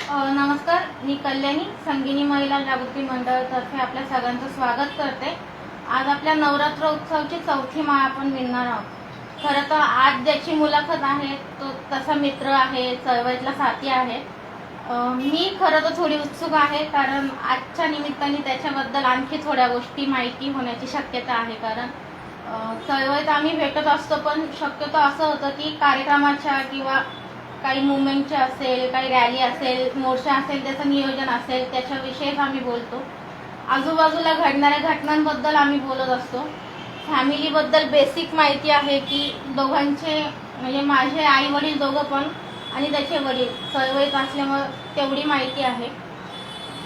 नमस्कार, मी कल्याणी संगिनी महिला जागृती मंडळातर्फे आपल्या सगळ्यांचं स्वागत करते। आज आपल्या नवरात्र उत्सवाची चौथी माळ आपण विणणार आहोत। खरं तर आज ज्याची मुलाखत आहे तो तसा मित्र आहे, चळवळीतला साथी आहे। मी खरं तर थोडी उत्सुक आहे, कारण आजच्या निमित्ताने त्याच्याबद्दल आणखी थोड्या गोष्टी माहिती होण्याची शक्यता आहे। कारण चळवळीत आम्ही भेटत असतो, पण शक्यतो असं होतं की कार्यक्रमाच्या किंवा काही मुवमेंटचे असेल, काही रॅली असेल, मोर्चा असेल, त्याचं नियोजन असेल, त्याच्याविषयीच आम्ही बोलतो। आजूबाजूला घडणाऱ्या घटनांबद्दल आम्ही बोलत असतो। फॅमिलीबद्दल बेसिक माहिती आहे की दोघांचे म्हणजे माझे आई वडील दोघं पण आणि त्याचे वडील चळवळीत असल्यामुळे तेवढी माहिती आहे।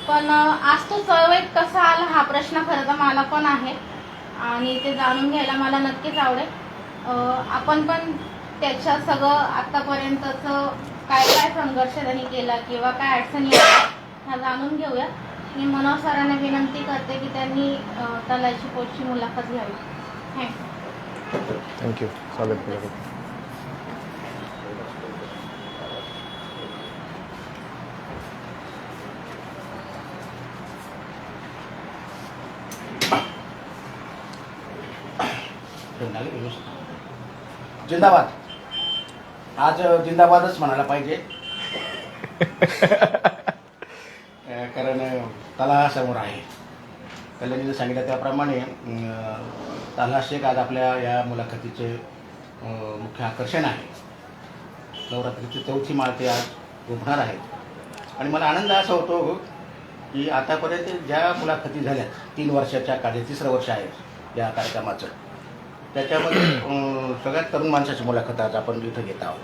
पण आज तो चळवळीत कसा आला हा प्रश्न खरं तर मला पण आहे आणि ते जाणून घ्यायला मला नक्कीच आवडेल। आपण पण त्याच्या सगळं आतापर्यंतचं काय काय संघर्ष त्यांनी केला किंवा काय अडचणी आल्या ह्या जाणून घेऊया। मी मनोहर सरांना विनंती करते की त्यांनी तलाठी पोस्टची मुलाखत घ्यावी। थँक्यू। स्वागत करा। जिंदाबाद। आज जिंदाबादच म्हणायला पाहिजे कारण तलाहा समोर आहे। कल्याणीने सांगितलं त्याप्रमाणे तलाहा शेख आज आपल्या या मुलाखतीचे मुख्य आकर्षण आहे। नवरात्रीची चौथी माळ ते आज उभणार आहेत आणि मला आनंद असा होतो की आतापर्यंत ज्या मुलाखती झाल्या 3 वर्षाच्या कार्य 3रं वर्ष आहे या कार्यक्रमाचं, त्याच्यामध्ये सगळ्यात तरुण माणसाची मुलाखत आज आपण इथं घेत आहोत।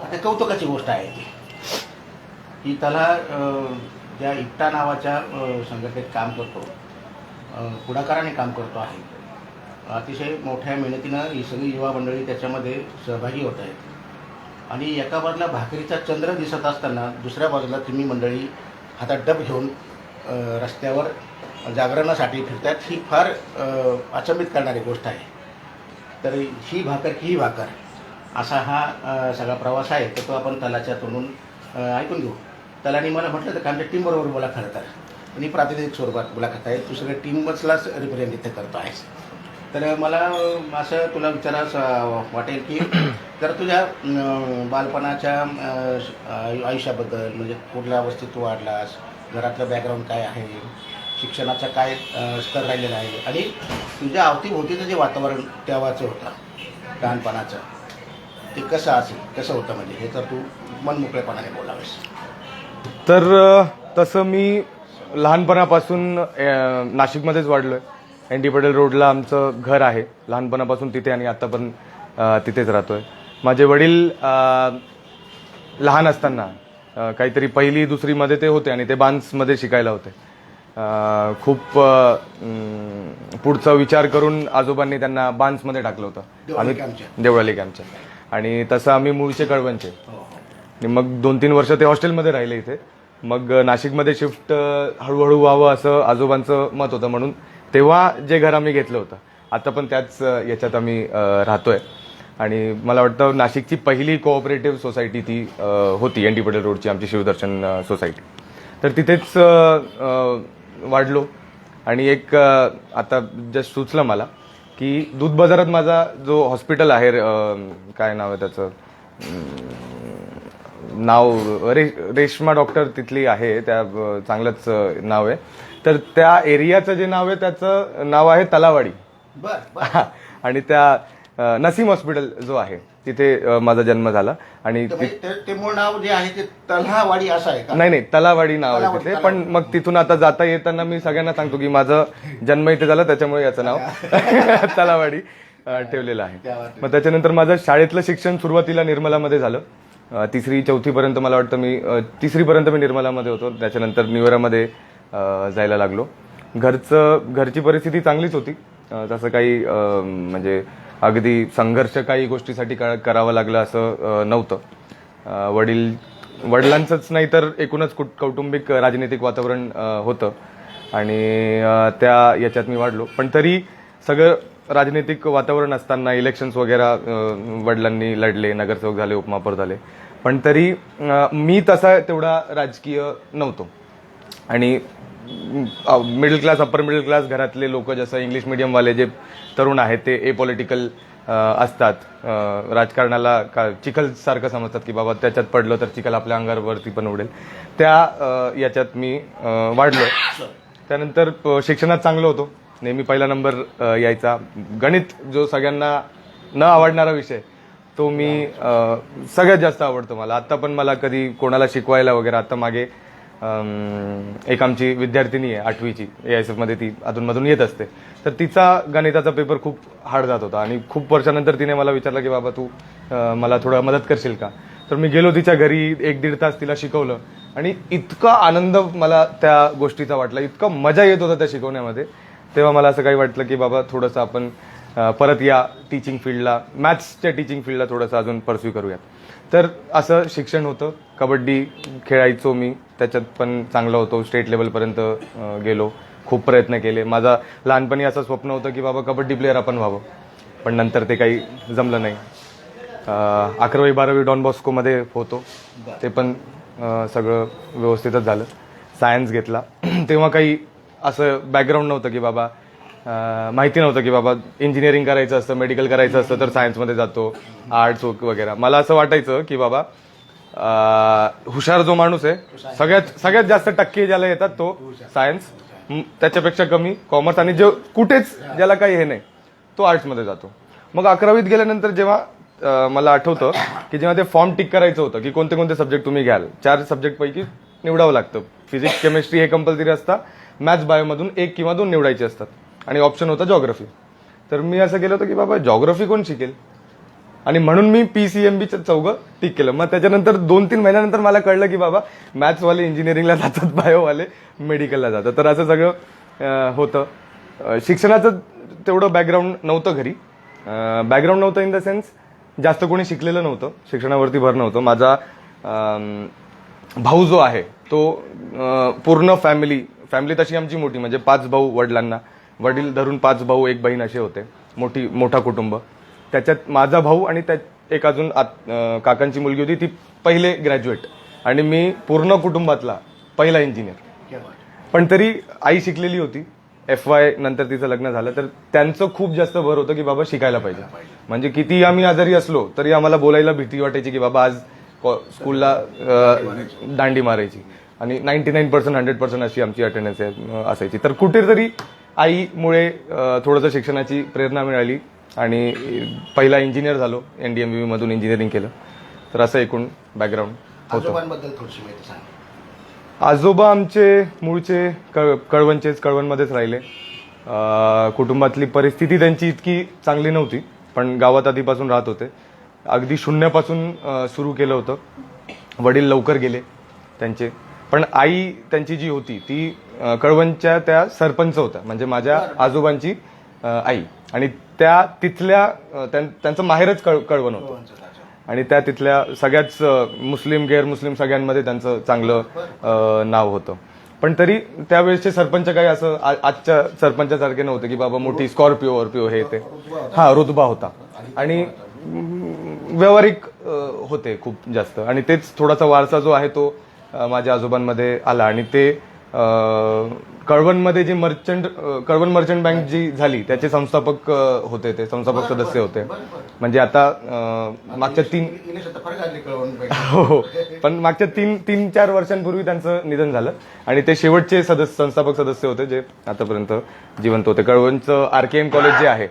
आता कौतुकाची गोष्ट आहे ती की त्याला ज्या इप्टा नावाच्या संघटनेत काम करतो, पुढाकाराने काम करतो आहे। अतिशय मोठ्या मेहनतीनं ही सगळी युवा मंडळी त्याच्यामध्ये सहभागी होत आहेत आणि एका बाजूला भाकरीचा चंद्र दिसत असताना दुसऱ्या बाजूला तुम्ही मंडळी हातात डब घेऊन रस्त्यावर जागरणासाठी फिरतात। ही फार अचंबित करणारी गोष्ट आहे। तर ही भाकर ही भाकर असा हा सगळा प्रवास आहे, तर तो आपण तलाच्या तोंडून ऐकून घेऊ। तलाने मला म्हटलं तर आमच्या टीमबरोबर बोला, खरं तर आणि प्रातिनिधिक स्वरूपात मुलाखत आहे, तू सगळ्या टीमलाच रिप्रेझेंट इथे करतो आहेस। तर मला असं तुला विचारायचं वाटेल की जर तुझ्या बालपणाच्या आयुष्याबद्दल, म्हणजे कुठल्या अवस्थेत तू वाढलास, घरातलं बॅकग्राऊंड काय आहे, शिक्षणाचा काय स्तर राहिलेला आहे आणि तुझ्या अवतीभोवतीचं जे वातावरण तेव्हाचं होतं लहानपणाचं, ते कसं असेल, कसं होतं, म्हणजे हे तर तू मनमोकळेपणाने बोलावेस। तर तसं मी लहानपणापासून नाशिकमध्येच वाढलो आहे। एन.टी. पटेल रोडला आमचं घर आहे। लहानपणापासून तिथे आणि आता पण तिथेच राहतो आहे। माझे वडील लहान असताना काहीतरी 1ली 2रीमध्ये ते होते आणि ते बान्समध्ये शिकायला होते। खूप पुढचा विचार करून आजोबांनी त्यांना बान्समध्ये टाकलं होतं आणि देवळाली कॅम्पच्या, आणि तसं आम्ही मूळचे कळवणचे आणि मग 2-3 वर्ष ते हॉस्टेलमध्ये राहिले इथे। मग नाशिकमध्ये शिफ्ट हळूहळू व्हावं असं आजोबांचं मत होतं, म्हणून तेव्हा जे घर आम्ही घेतलं होतं आता पण त्याच याच्यात आम्ही राहतोय। आणि मला वाटतं नाशिकची पहिली कोऑपरेटिव्ह सोसायटी ती होती एन.टी. पटेल रोडची आमची शिवदर्शन सोसायटी। तर तिथेच वाढलो आणि एक आता जस्ट सुचलं मला की दूध बाजारात माझा जो हॉस्पिटल आहे, काय नाव आहे त्याचं, नाव रेश्मा डॉक्टर तिथली आहे, त्या चांगलंच नाव आहे। तर त्या एरियाचं जे नाव आहे त्याचं नाव आहे तलावाडी। आणि त्या नसीम हॉस्पिटल जो आहे तिथे माझा जन्म झाला। आणि ते मूळ नाव जे आहे ते तलावाडी असं आहे का? नाही, तलावाडी नाव आहे तिथे, पण मग तिथून आता जाता येताना मी सगळ्यांना सांगतो की माझं जन्म इथे झाला, त्याच्यामुळे याचं नाव तलावाडी ठेवलेलं आहे। मग त्याच्यानंतर माझं शाळेतलं शिक्षण सुरुवातीला निर्मलामध्ये झालं। 3री 4थी पर्यंत मला वाटतं मी 3री पर्यंत मी निर्मलामध्ये होतो। त्याच्यानंतर निवेरामध्ये जायला लागलो। घरची परिस्थिती चांगलीच होती, तसं काही म्हणजे अगदी संघर्ष काही गोष्टीसाठी करावं लागलं असं नव्हतं। वडिलांचंच नाही तर एकूणच कौटुंबिक राजनैतिक वातावरण होतं आणि त्या याच्यात मी वाढलो। पण तरी सगळं राजनैतिक वातावरण असताना इलेक्शन्स वगैरे वडिलांनी लढले, नगरसेवक झाले, उपमहापौर झाले, पण तरी मी तसा तेवढा राजकीय नव्हतो. आणि middle class, upper middle class घरातले लोक, जसं इंग्लिश मिडियमवाले जे तरुण आहेत ते एपॉलिटिकल असतात, राजकारणाला चिखलसारखं समजतात की बाबा त्याच्यात पडलं तर चिखल आपल्या अंगावरती पण उडेल, त्या याच्यात मी वाढलो. त्यानंतर शिक्षणात चांगलो होतो, नेहमी पहिला नंबर यायचा. गणित जो सगळ्यांना न आवडणारा विषय, तो मी सगळ्यात जास्त आवडतो मला. आत्ता पण मला कधी कोणाला शिकवायला वगैरे, आता मागे एक आमची विद्यार्थिनी आहे 8वीची, AISF मध्ये ती अधूनमधून येत असते, तर तिचा गणिताचा पेपर खूप हार्ड जात होता. आणि खूप वर्षानंतर तिने मला विचारलं की बाबा तू मला थोडं मदत करशील का. तर मी गेलो तिच्या घरी, 1-1.5 तास तिला शिकवलं. आणि इतका आनंद मला त्या गोष्टीचा वाटला, इतका मजा येत होता त्या शिकवण्यामध्ये. तेव्हा मला असं काही वाटलं की बाबा थोडंसं आपण परत या टीचिंग फील्डला, मॅथ्सच्या टीचिंग फील्डला थोडंसं अजून परस्यू करूयात. तर असं शिक्षण होतं. कबड्डी खेळायचो मी, त्याच्यात पण चांगलं होतो, स्टेट लेवलपर्यंत गेलो, खूप प्रयत्न केले. माझा लहानपणी असं स्वप्न होतं की बाबा कबड्डी प्लेअर आपण व्हावं, पण नंतर ते काही जमलं नाही. 11वी-12वी डॉन बॉस्कोमध्ये होतो, ते पण सगळं व्यवस्थितच झालं. सायन्स घेतला. तेव्हा काही असं बॅकग्राऊंड नव्हतं की बाबा, माहिती नव्हतं की बाबा इंजिनिअरिंग करायचं असतं, मेडिकल करायचं असतं तर सायन्समध्ये जातो, आर्ट्स वगैरे. मला असं वाटायचं की बाबा हुशार जो माणूस आहे, सगळ्यात जास्त टक्के ज्याला येतात तो सायन्स, त्याच्यापेक्षा कमी कॉमर्स, आणि जो कुठेच ज्याला काही हे नाही तो आर्ट्समध्ये जातो. मग 11वीत गेल्यानंतर जेव्हा मला आठवतं की जेव्हा ते फॉर्म टिक करायचं होतं की कोणते कोणते सब्जेक्ट तुम्ही घ्याल, 4 सब्जेक्टपैकी निवडावं लागतं. फिजिक्स, केमिस्ट्री हे कंपल्सरी असतं, मॅथ्स, बायोमधून 1 किंवा 2 निवडायचे असतात, आणि ऑप्शन होता जॉग्राफी. तर मी असं केलं होतं की बाबा जॉग्राफी कोण शिकेल, आणि म्हणून मी PCMB चौघं टिक केलं. मग त्याच्यानंतर 2-3 महिन्यानंतर मला कळलं की बाबा मॅथ्सवाले इंजिनिअरिंगला जातात, बायोवाले मेडिकलला जातात. तर असं सगळं होतं. शिक्षणाचं तेवढं बॅकग्राऊंड नव्हतं घरी. बॅकग्राऊंड नव्हतं इन द सेन्स जास्त कोणी शिकलेलं नव्हतं, शिक्षणावरती भर नव्हतं. माझा भाऊ जो आहे तो पूर्ण फॅमिली तशी आमची मोठी, म्हणजे 5 भाऊ, वडील धरून 5 भाऊ 1 बहीण असे होते, मोठा कुटुंब. त्याच्यात माझा भाऊ आणि त्यात एक अजून काकांची मुलगी होती, ती पहिले ग्रॅज्युएट, आणि मी पूर्ण कुटुंबातला पहिला इंजिनियर. पण तरी आई शिकलेली होती. FY नंतर तिचं लग्न झालं, तर त्यांचं खूप जास्त भर होतं की बाबा शिकायला पाहिजे. म्हणजे किती आम्ही आजारी असलो तरी आम्हाला बोलायला भीती वाटायची की बाबा आज स्कूलला दांडी मारायची, आणि 99% 100% अशी आमची अटेंडन्स असायची. तर कुठेतरी आईमुळे थोडंसं शिक्षणाची प्रेरणा मिळाली, आणि पहिला इंजिनियर झालो, NDMBB मधून इंजिनिअरिंग केलं. तर असं एकूण बॅकग्राऊंड होतं. आजोबांबद्दल थोडीशी माहिती सांग. आजोबा आमचे मूळचे कळवणमध्येच राहिले. कुटुंबातली परिस्थिती त्यांची इतकी चांगली नव्हती, पण गावात आधीपासून राहत होते. अगदी शून्यापासून सुरू केलं होतं. वडील लवकर गेले त्यांचे, पण आई त्यांची जी होती ती कळवणच्या त्या सरपंच होत्या, म्हणजे माझ्या आजोबांची आई. आणि त्या तिथल्या त्यांचं माहेरच कळवण होतं, आणि त्या तिथल्या सगळ्याच मुस्लिम गैरमुस्लिम सगळ्यांमध्ये त्यांचं चांगलं नाव होतं. पण तरी त्यावेळेसचे सरपंच काही असं आजच्या सरपंचासारखे नव्हते की बाबा मोठी स्कॉर्पिओ हे ते. हा, रुतबा होता, आणि व्यावहारिक होते खूप जास्त. आणि तेच थोडासा वारसा जो आहे तो माझ्या आजोबांमध्ये आला. आणि ते कळवणमध्ये जी कळवण मर्चंट बँक जी झाली त्याचे संस्थापक होते, ते संस्थापक सदस्य होते. म्हणजे आता मागच्या 3 हो, पण मागच्या 3-4 वर्षांपूर्वी त्यांचं निधन झालं, आणि ते शेवटचे संस्थापक सदस्य होते जे आतापर्यंत जिवंत होते. कळवणचं RKM कॉलेज जे आहे,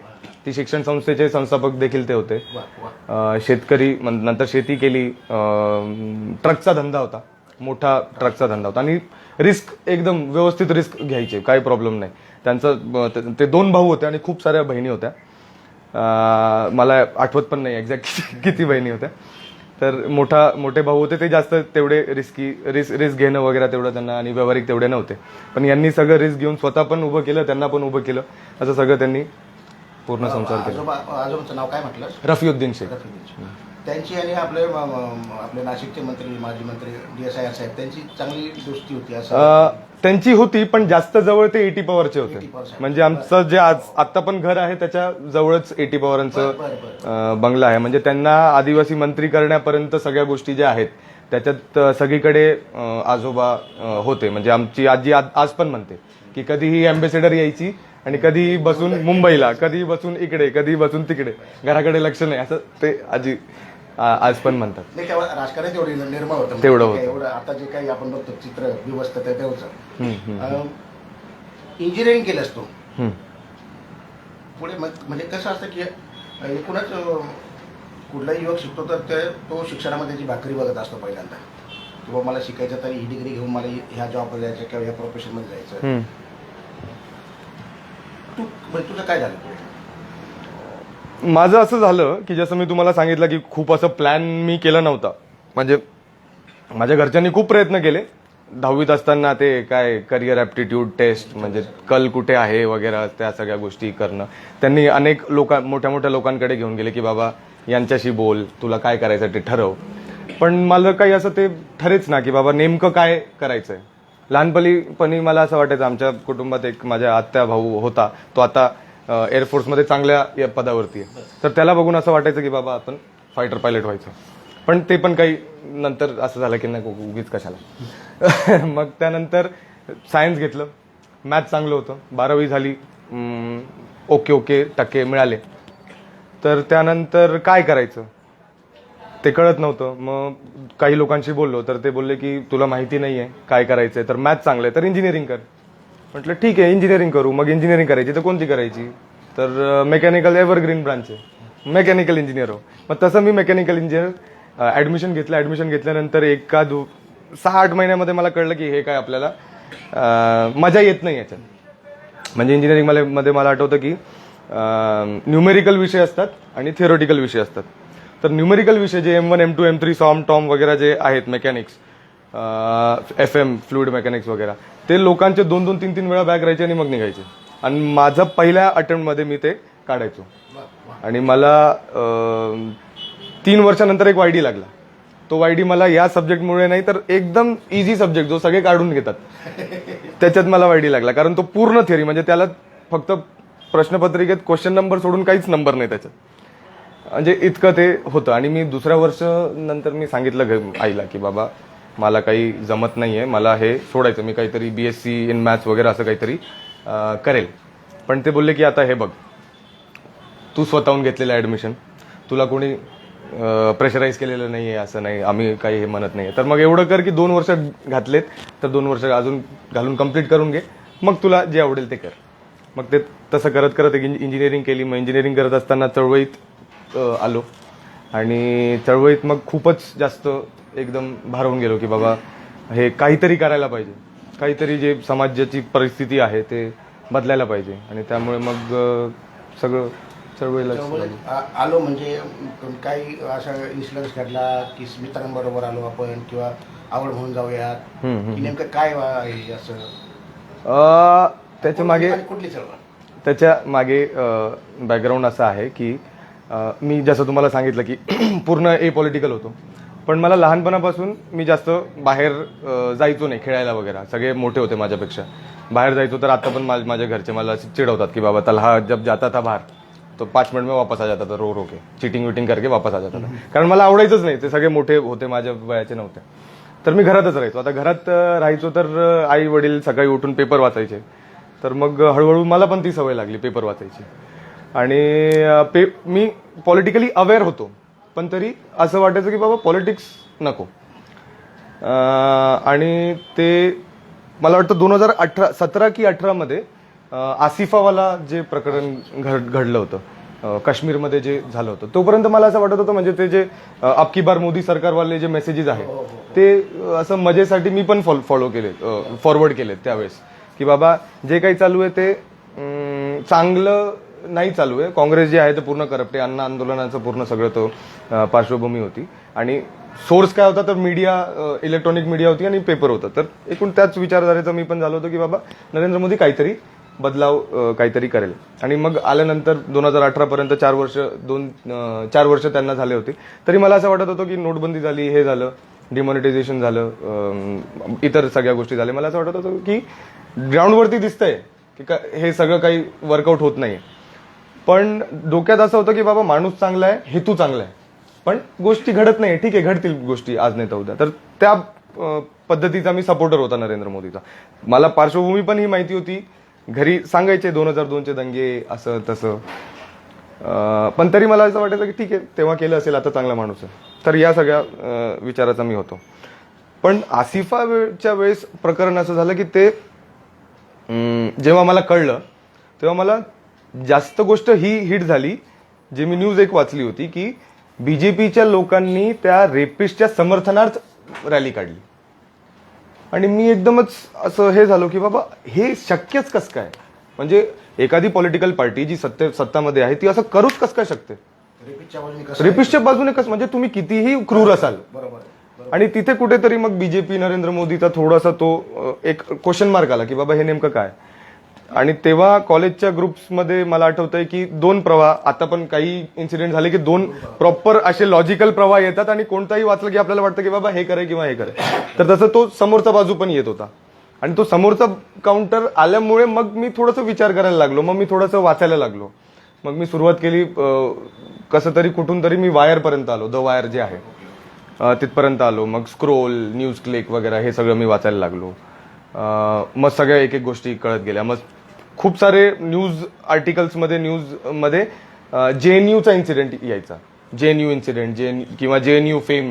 ती शिक्षण संस्थेचे संस्थापक देखील ते होते. शेतकरी, नंतर शेती केली, ट्रकचा धंदा होता, मोठा ट्रकचा धंदा होता, आणि रिस्क एकदम व्यवस्थित रिस्क घ्यायचे, काही प्रॉब्लेम नाही. त्यांचं ते 2 भाऊ होते आणि खूप साऱ्या बहिणी होत्या. मला आठवत पण नाही एक्झॅक्ट किती बहिणी होत्या. तर मोठे भाऊ होते ते जास्त तेवढे रिस्क घेणं वगैरे तेवढं त्यांना, आणि व्यावहारिक तेवढे नव्हते. पण यांनी सगळं रिस्क घेऊन स्वतः पण उभं केलं, त्यांना पण उभं केलं, असं सगळं त्यांनी पूर्ण संसार केला. आजोबांचं नाव काय म्हटलं? रफीउद्दीन शेख. त्यांची आणि आपले नाशिकचे मंत्री माजी मंत्री DSIR साहेब त्यांची चांगली दोस्ती होती असं त्यांची होती, पण जास्त जवळ ते 80 पवारचे होते. 80 पवार. म्हणजे आमचं जे आता पण घर आहे त्याच्या जवळच 80 पवारांचं बंगला आहे. म्हणजे त्यांना आदिवासी मंत्री करण्यापर्यंत सगळ्या गोष्टी ज्या आहेत त्याच्यात सगळीकडे आजोबा होते. म्हणजे आमची आजी आज पण म्हणते की कधीही अँबॅसेडर यायची आणि कधीही बसून मुंबईला, कधीही बसून इकडे, कधीही बसून तिकडे, घराकडे लक्ष नाही, असं ते आजी आज पण म्हणतात. नाही तेव्हा राजकारण तेवढं निर्माण होतं, तेवढं होतं. एवढं आता जे काही आपण बघतो चित्र व्यवस्थित आहे तेवढं. इंजिनिअरिंग केलंस तू पुढे, म्हणजे कसं असतं की एकूणच कुठलाही युवक शिकतो तर तो शिक्षणामध्ये जी भाकरी बघत असतो पहिल्यांदा, किंवा मला शिकायचं तर ही डिग्री घेऊन मला ह्या जॉबमध्ये जायचं किंवा ह्या प्रोफेशनमध्ये जायचं. तुझं काय झालं पुढे? माझं असं झालं की जसं मी तुम्हाला सांगितलं की खूप असं प्लॅन मी केला नव्हता. म्हणजे माझ्या घरच्यांनी खूप प्रयत्न केले 10वीत असताना, ते काय करिअर ॲप्टिट्यूड टेस्ट, म्हणजे कल कुठे आहे वगैरे त्या सगळ्या गोष्टी करणं. त्यांनी अनेक मोठ्या मोठ्या लोकांकडे घेऊन गेले की बाबा यांच्याशी बोल, तुला काय करायचं ते ठरव. पण मला काही असं ते ठरेच ना की बाबा नेमकं काय करायचंय. लहानपणी मला असं वाटायचं, आमच्या कुटुंबात एक माझ्या आत्या भाऊ होता, तो आता एअरफोर्समध्ये चांगल्या पदावरती आहे. तर त्याला बघून असं वाटायचं की बाबा आपण फायटर पायलट व्हायचं. पण ते पण काही नंतर असं झालं की नाही, उगीच कशाला. मग त्यानंतर सायन्स घेतलं, मॅथ चांगलं होतं, 12वी झाली, ओके टक्के मिळाले. तर त्यानंतर काय करायचं ते कळत नव्हतं. मग काही लोकांशी बोललो तर ते बोलले की तुला माहिती नाही आहे काय करायचंय, तर मॅथ चांगलं आहे तर इंजिनिअरिंग कर. म्हटलं ठीक आहे इंजिनिअरिंग करू. मग इंजिनिअरिंग करायची तर कोणती करायची, तर मेकॅनिकल एव्हरग्रीन ब्रांच आहे, मेकॅनिकल इंजिनियर हो. मग तसं मी मेकॅनिकल इंजिनियर ॲडमिशन घेतलं. ॲडमिशन घेतल्यानंतर 6-8 महिन्यामध्ये मला कळलं की हे काय आपल्याला मजा येत नाही याच्यात. म्हणजे इंजिनिअरिंगमध्ये मला आठवतं की न्यूमेरिकल विषय असतात आणि थिअरॉटिकल विषय असतात. तर न्यूमेरिकल विषय जे M1, M2, M3, सॉम टॉम वगैरे जे आहेत मेकॅनिक्स, FM फ्लुइड मेकॅनिक्स वगैरे, ते लोकांचे 2-2, 3-3 वेळा बॅग राहायचे आणि मग निघायचे. आणि माझं पहिल्या अटेम्प्टमध्ये मी ते काढायचो. आणि मला 3 वर्षानंतर एक YD लागला. तो YD मला या सब्जेक्टमुळे नाही तर एकदम इझी सब्जेक्ट जो सगळे काढून घेतात त्याच्यात मला YD लागला. कारण तो पूर्ण थिअरी, म्हणजे त्याला फक्त प्रश्नपत्रिकेत क्वेश्चन नंबर सोडून काहीच नंबर नाही त्याच्यात. म्हणजे इतकं ते होतं. आणि मी दुसऱ्या वर्ष नंतर मी सांगितलं आईला की बाबा मला काही जमत नाहीये, मला हे सोडायचं, मी काहीतरी BSc इन मॅथ्स वगैरे असं काहीतरी करेल. पण ते बोलले की आता हे बघ, तू स्वतःहून घेतलेलं ॲडमिशन, तुला कोणी प्रेशराईज केलेलं नाही आहे, असं नाही, आम्ही काही हे म्हणत नाही. तर मग एवढं कर की 2 वर्ष घातलेत तर 2 वर्ष अजून घालून कंप्लीट करून घे, मग तुला जे आवडेल ते कर. मग ते तसं करत करत इंजिनिअरिंग केली. मग इंजिनिअरिंग करत असताना चळवळीत आलो आणि चळवळीत मग खूपच जास्त एकदम भारावून गेलो की बाबा हे काहीतरी करायला पाहिजे, काहीतरी जे समाजाची परिस्थिती आहे ते बदलायला पाहिजे. आणि त्यामुळे मग सगळं चळवळीला आलो. म्हणजे काही असा इन्सिडन्स घडला की मित्रांबरोबर आलो आपण, किंवा आवड म्हणून जाऊयात, की नेमकं काय आहे असं त्याच्या मागे, कुठली चळवळ? त्याच्या मागे बॅकग्राऊंड असं आहे की मी जसं तुम्हाला सांगितलं की पूर्ण एपॉलिटिकल होतो. पण मला लहानपणापासून मी जास्त बाहेर जायचो नाही खेळायला वगैरे. सगळे मोठे होते माझ्यापेक्षा, बाहेर जायचो. तर आता पण माझ्या घरचे मला चिडवतात की बाबा तलहा जब जाता था बाहर तो 5 मिनट में वापस आ जाता था, रो के चिटिंग विटिंग करके वापस आ जाता था. कारण मला आवडायचंच नाही, ते सगळे मोठे होते, माझ्या वयाचे नव्हते. तर मी घरातच राहायचो. आता घरात राहायचो तर आई वडील सकाळी उठून पेपर वाचायचे. तर मग हळूहळू मला पण ती सवय लागली पेपर वाचायची. आणि मी पॉलिटिकली अवेअर होतो, पण तरी असं वाटायचं की बाबा पॉलिटिक्स नको. आणि ते मला वाटतं 2017 की 18 मध्ये आसिफावाला जे प्रकरण घडलं होतं काश्मीरमध्ये जे झालं होतं, तोपर्यंत मला असं वाटत होतं म्हणजे ते जे अब की बार मोदी सरकारवाले जे मेसेजेस आहेत ते असं मजेसाठी मी पण फॉलो केले, फॉरवर्ड केलेत त्यावेळेस, की बाबा जे काही चालू आहे ते चांगलं नाही चालू आहे. काँग्रेस जे आहे ते पूर्ण करप्ट आहे. अण्णा आंदोलनाचं पूर्ण सगळं तो पार्श्वभूमी होती. आणि सोर्स काय होता तर मीडिया, इलेक्ट्रॉनिक मीडिया होती आणि पेपर होतं. तर एकूण त्याच विचारधारेचं मी पण झालो होतो की बाबा नरेंद्र मोदी काहीतरी बदलाव काहीतरी करेल. आणि मग आल्यानंतर 2018 पर्यंत 4 वर्ष त्यांना झाले होते. तरी मला असं वाटत होतं की नोटबंदी झाली, हे झालं, डिमॉनिटायझेशन झालं, इतर सगळ्या गोष्टी झाल्या. मला असं वाटत होतं की ग्राउंडवरती दिसतंय की हे सगळं काही वर्कआउट होत नाही. पण डोक्यात असं होतं की बाबा माणूस चांगला आहे, हेतू चांगला आहे, पण गोष्टी घडत नाही. ठीक आहे, घडतील गोष्टी आज नाही तर उद्या. तर त्या पद्धतीचा मी सपोर्टर होता नरेंद्र मोदीचा. मला पार्श्वभूमी पण ही माहिती होती, घरी सांगायचे 2002चे दंगे असं तसं, पण तरी मला असं वाटायचं की ठीक आहे, तेव्हा केलं असेल, आता चांगला माणूस आहे. तर या सगळ्या विचाराचा मी होतो. पण आसिफाच्या वेळेस प्रकरण असं झालं की ते जेव्हा मला कळलं तेव्हा मला जास्त गोष्ट ही हिट झाली, जे मी न्यूज एक वाचली होती की बीजेपीच्या लोकांनी त्या रेपिस्टच्या समर्थनार्थ रॅली काढली. आणि मी एकदमच असं हे झालो की बाबा हे शक्यच कसं काय, म्हणजे एखादी पॉलिटिकल पार्टी जी सत्तामध्ये आहे ती असं करूच कसं काय शकते. रेपिस्टच्या बाजूने कसं, म्हणजे तुम्ही कितीही क्रूर असाल. आणि तिथे कुठेतरी मग बीजेपी नरेंद्र मोदीचा थोडासा तो एक क्वेश्चन मार्क आला की बाबा हे नेमकं काय. आणि तेव्हा कॉलेजच्या ग्रुप्समध्ये मला आठवतंय की 2 प्रवाह, आता पण काही इन्सिडेंट झाले की 2 प्रॉपर असे लॉजिकल प्रवाह येतात आणि कोणताही वाचलं की आपल्याला वाटतं की बाबा हे करे किंवा हे करे. तर तसं तो समोरचा बाजू पण येत होता. आणि तो समोरचा काउंटर आल्यामुळे मग मी थोडंसं विचार करायला लागलो, मग मी थोडंसं वाचायला लागलो. मग मी सुरुवात केली, कसं तरी कुठून तरी मी वायरपर्यंत आलो, द वायर जे आहे तिथपर्यंत आलो. मग स्क्रोल, न्यूज क्लिक वगैरे हे सगळं मी वाचायला लागलो. मग सगळ्या एक एक गोष्टी कळत गेल्या. मग खूप सारे न्यूज न्यूजमध्ये JNUचा इन्सिडेंट यायचा, JNU इन्सिडेंट, किंवा JNU फेम,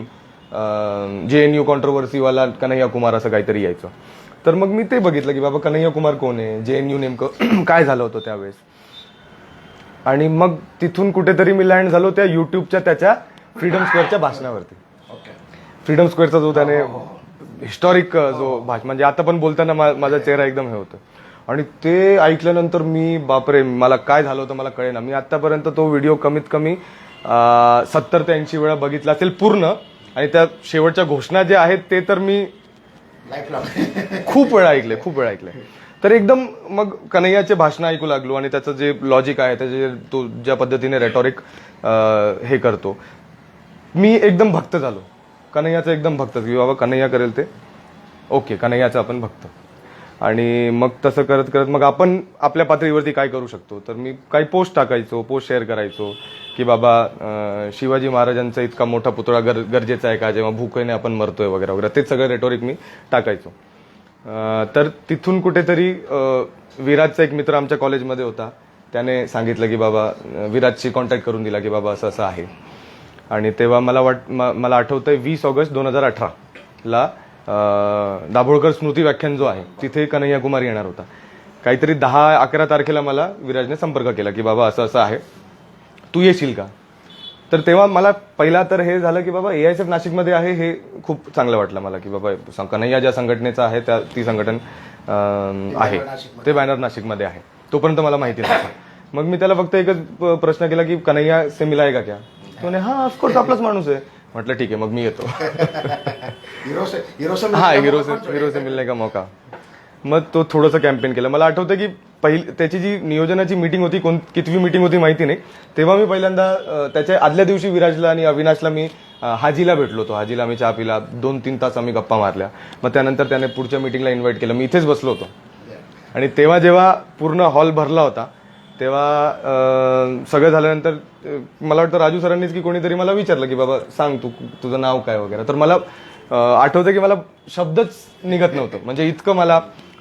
JNU कॉन्ट्रोवर्सीवाला कन्हैया कुमार असं काहीतरी यायचं. तर मग मी ते बघितलं की बाबा कन्हैया कुमार कोण आहे, JNU नेमकं काय झालं होतं त्यावेळेस. आणि मग तिथून कुठेतरी मी लँड झालो त्या युट्यूबच्या त्याच्या फ्रीडम स्क्वेअरच्या भाषणावरती. फ्रीडम स्क्वेअरचा जो त्याने हिस्टॉरिक जो भाषण, म्हणजे आता पण बोलताना माझा चेहरा एकदम हे होतं. आणि ते ऐकल्यानंतर मी बापरे, मला काय झालं होतं मला कळेना. मी आतापर्यंत तो व्हिडिओ कमीत कमी 70 ते 80 वेळा बघितला असेल पूर्ण. आणि त्या शेवटच्या घोषणा ज्या आहेत ते तर मी खूप वेळा ऐकले. तर एकदम मग कन्हैयाचे भाषण ऐकू लागलो आणि त्याचं जे लॉजिक आहे, त्याचे तो ज्या पद्धतीने रेटॉरिक हे करतो, मी एकदम भक्त झालो कन्हैयाचं, एकदम भक्त की बाबा कन्हैया करेल ते ओके, कन्हैयाचं आपण भक्त. आणि मग तसं करत करत मग आपण आपल्या पातळीवरती काय करू शकतो, तर मी काही पोस्ट शेअर करायचो की बाबा शिवाजी महाराजांचा इतका मोठा पुतळा गरजेचा आहे का, जेव्हा भूकेने आपण मरतोय वगैरे वगैरे, ते सगळं रेटॉरिक मी टाकायचो. तर तिथून कुठेतरी विराजचा एक मित्र आमच्या कॉलेजमध्ये होता, त्याने सांगितलं की बाबा, विराजशी कॉन्टॅक्ट करून दिला की बाबा असं असं आहे. आणि तेव्हा मला आठवतंय 20 ऑगस्ट 2018 दाभोळकर स्मृती व्याख्यान जो आहे तिथे कन्हैया कुमार येणार होता. काहीतरी 10-11 तारखेला मला विराजने संपर्क केला की बाबा असं असं आहे, तू येशील का. तर तेव्हा मला पहिला तर हे झालं की बाबा AISF नाशिकमध्ये आहे, हे खूप चांगलं वाटलं मला की बाबा कन्हैया ज्या संघटनेचं आहे ती संघटन आहे, ते बॅनर नाशिकमध्ये आहे. तोपर्यंत मला माहिती नव्हतं. मग मी त्याला फक्त एकच प्रश्न केला की कन्हैया से मिलाएगा क्या. तो म्हणे हा ऑफकोर्स आपलाच माणूस आहे. म्हटलं ठीक आहे, मग मी येतो. हिरो से मिलने का मौका. मग तो थोडंसं कॅम्पेन केलं. मला आठवतं की त्याची जी नियोजनाची मीटिंग होती, कितवी मीटिंग होती माहिती नाही, तेव्हा मी पहिल्यांदा त्याच्या आदल्या दिवशी विराजला आणि अविनाशला मी हाजीला भेटलो होतो. हाजीला आम्ही चहा पिला, 2-3 तास आम्ही गप्पा मारल्या. मग त्यानंतर त्याने पुढच्या मीटिंगला इन्व्हाइट केलं. मी इथेच बसलो होतो. आणि तेव्हा जेव्हा पूर्ण हॉल भरला होता तेव्हा सगळं झाल्यानंतर मला वाटतं राजू सरांनीच की कोणीतरी मला विचारलं की बाबा सांग तुझं नाव काय वगैरे. तर मला आठवतं की मला शब्दच निघत नव्हतं, म्हणजे इतकं मला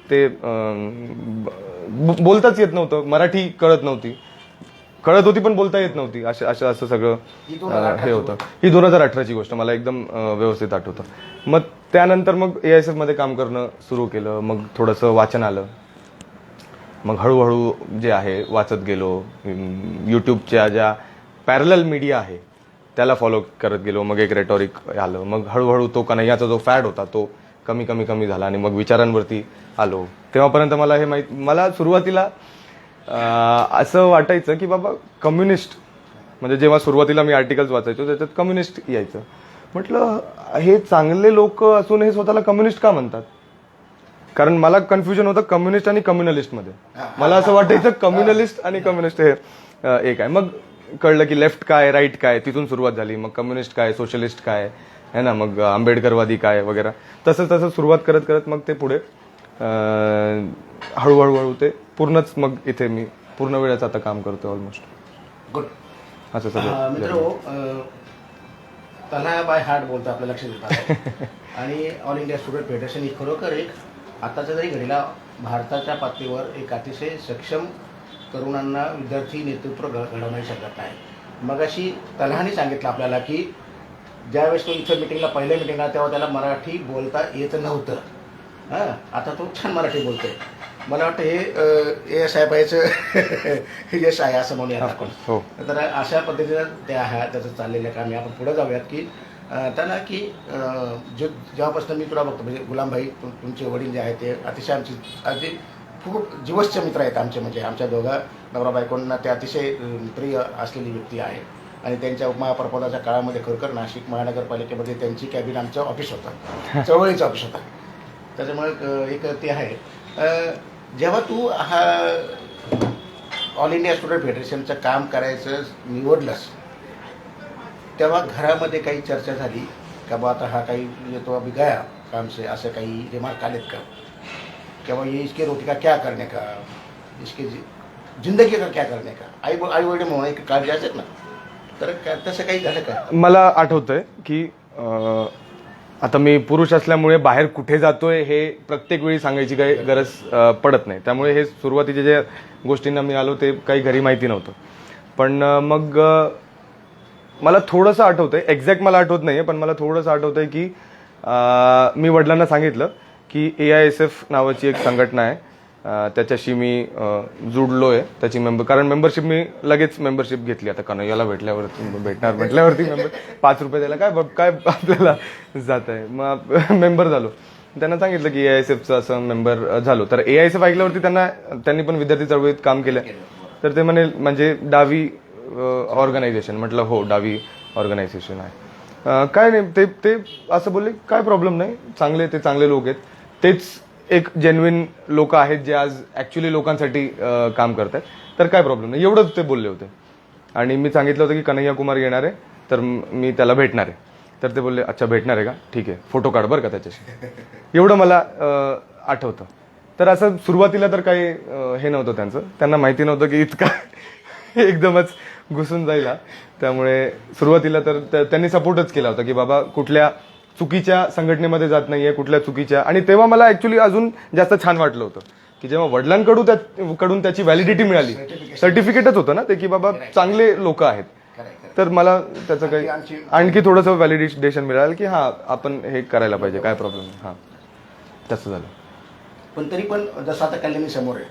ते बोलताच येत नव्हतं. मराठी कळत होती पण बोलता येत नव्हती. असं सगळं हे होतं. ही 2018ची गोष्ट मला एकदम व्यवस्थित आठवतं. मग त्यानंतर मग AISF मध्ये काम करणं सुरू केलं. मग थोडंसं वाचन आलं. मग हळूहळू जे आहे वाचत गेलो. युट्यूबच्या ज्या पॅरलल मीडिया आहे त्याला फॉलो करत गेलो. मग एक रेटॉरिक आलं. मग हळूहळू तो कन्हैयाचा जो फॅड होता तो कमी झाला आणि मग विचारांवरती आलो. तेव्हापर्यंत मला हे मला सुरुवातीला असं वाटायचं की बाबा कम्युनिस्ट, म्हणजे जेव्हा सुरुवातीला मी आर्टिकल्स वाचायचो त्याच्यात कम्युनिस्ट यायचं. म्हटलं हे चांगले लोक असून हे स्वतःला कम्युनिस्ट का म्हणतात, कारण मला कन्फ्युजन होतं कम्युनिस्ट आणि कम्युनलिस्ट मध्ये. मला असं वाटायचं कम्युनलिस्ट आणि कम्युनिस्ट हे एक आहे. मग कळलं की लेफ्ट काय राईट काय, तिथून सुरुवात झाली. मग कम्युनिस्ट काय, सोशलिस्ट काय है ना, मग आंबेडकरवादी काय वगैरे, तसं सुरुवात करत करत मग ते पुढे हळूहळू ते पूर्णच, मग इथे मी पूर्ण वेळेचं आता काम करतो ऑलमोस्ट. गुड. असं सगळं. मित्र, त्याला बाय हार्ट बोलतो आपल्या लक्षात येतात. आणि ऑल इंडिया स्टुडंट फेडरेशन ही खरोखर एक आताच्या जरी घडीला भारताच्या पातळीवर एक अतिशय सक्षम तरुणांना विद्यार्थी नेतृत्व घडवण्याची शक्यता आहे. मगाशी तलहानी सांगितलं आपल्याला की ज्यावेळेस तो इथं मिटिंगला, पहिल्या मिटिंगला, तेव्हा त्याला मराठी बोलता येत नव्हतं. हां, आता तो छान मराठी बोलतोय. मला वाटतं हे ASIFIचं यश आहे असं म्हणूयात आपण. हो. तर अशा पद्धतीनं त्याचं चाललेलं काम आहे. आपण पुढे जाऊयात की त्यांना की जेव्हापासून मी तुला बघतो, म्हणजे गुलामभाई तुमचे वडील जे आहेत ते अतिशय आमचे खूप जीवसचे मित्र आहेत आमचे. म्हणजे आमच्या दोघा नवरा बायकोंना ते अतिशय प्रिय असलेली व्यक्ती आहे. आणि त्यांच्या उपमहापौरपदाच्या काळामध्ये खरोखर नाशिक महानगरपालिकेमध्ये त्यांची कॅबिन आमचं ऑफिस होतं, चळवळीचं ऑफिस होतं. त्याच्यामुळे एक ते आहे. जेव्हा तू हा ऑल इंडिया स्टुडंट फेडरेशनचं काम करायचं निवडलंस, तेव्हा घरामध्ये काही चर्चा झाली का बा आता हा काही येतो अभी गया काम से, असं काही रिमार्क आलेत का, किंवा ये इसके रोटी का क्या करने का, इसके जिंदगी का क्या करने का, आई वडील म्हणून एक काळजी असेल ना, तर तसं काही झालं का? मला आठवतंय की आता मी पुरुष असल्यामुळे बाहेर कुठे जातोय हे प्रत्येक वेळी सांगायची काही गरज पडत नाही. त्यामुळे हे सुरुवातीच्या ज्या गोष्टींना मी आलो ते काही घरी माहिती नव्हतं. पण मग मला थोडंसं आठवतंय, एक्झॅक्ट मला आठवत नाहीये, पण मला थोडंसं आठवतंय की मी वडिलांना सांगितलं की AISF नावाची एक संघटना आहे, त्याच्याशी मी जुडलोय, त्याची कारण मेंबरशिप मी लगेच मेंबरशिप घेतली. आता कन्हैयाला भेटणार म्हटल्यावरती मेंबर 5 रुपये द्यायला काय आपल्याला जात आहे. मग मेंबर झालो. त्यांना सांगितलं की AISFचं असं मेंबर झालो. तर AISF ऐकल्यावरती त्यांनी पण विद्यार्थी चळवळीत काम केलं. तर ते म्हणजे डावी ऑर्गनायझेशन. म्हटलं हो, डावी ऑर्गनायझेशन आहे. काय नाही, ते असं बोलले काय प्रॉब्लेम नाही, चांगले लोक आहेत, तेच एक जेन्युइन लोक आहेत जे आज ऍक्च्युली लोकांसाठी काम करतात, तर काय प्रॉब्लेम नाही, एवढंच ते बोलले होते. आणि मी सांगितलं होतं की कन्हैया कुमार येणार आहे, तर मी त्याला भेटणार आहे. तर ते बोलले अच्छा भेटणार आहे का, ठीक आहे, फोटो काढ बरं का त्याच्याशी. एवढं मला आठवतं. तर असं सुरुवातीला तर काही हे नव्हतं त्यांना माहिती नव्हतं की इतका एकदमच घुसून जाईल. त्यामुळे सुरुवातीला तर त्यांनी सपोर्टच केला होता की बाबा कुठल्या चुकीच्या संघटनेमध्ये जात नाहीये, कुठल्या चुकीच्या. आणि तेव्हा मला ऍक्च्युली अजून जास्त छान वाटलं होतं की जेव्हा वडिलांकडून त्याची व्हॅलिडिटी मिळाली, सर्टिफिकेटच होतं ना ते की बाबा चांगले लोक आहेत, तर मला त्याचं काही आणखी थोडंसं व्हॅलिडेशन मिळालं की हा आपण हे करायला पाहिजे, काय प्रॉब्लेम नाही. हा, तसं झालं. पण तरी पण जसं आता कल्याणी समोर आहे,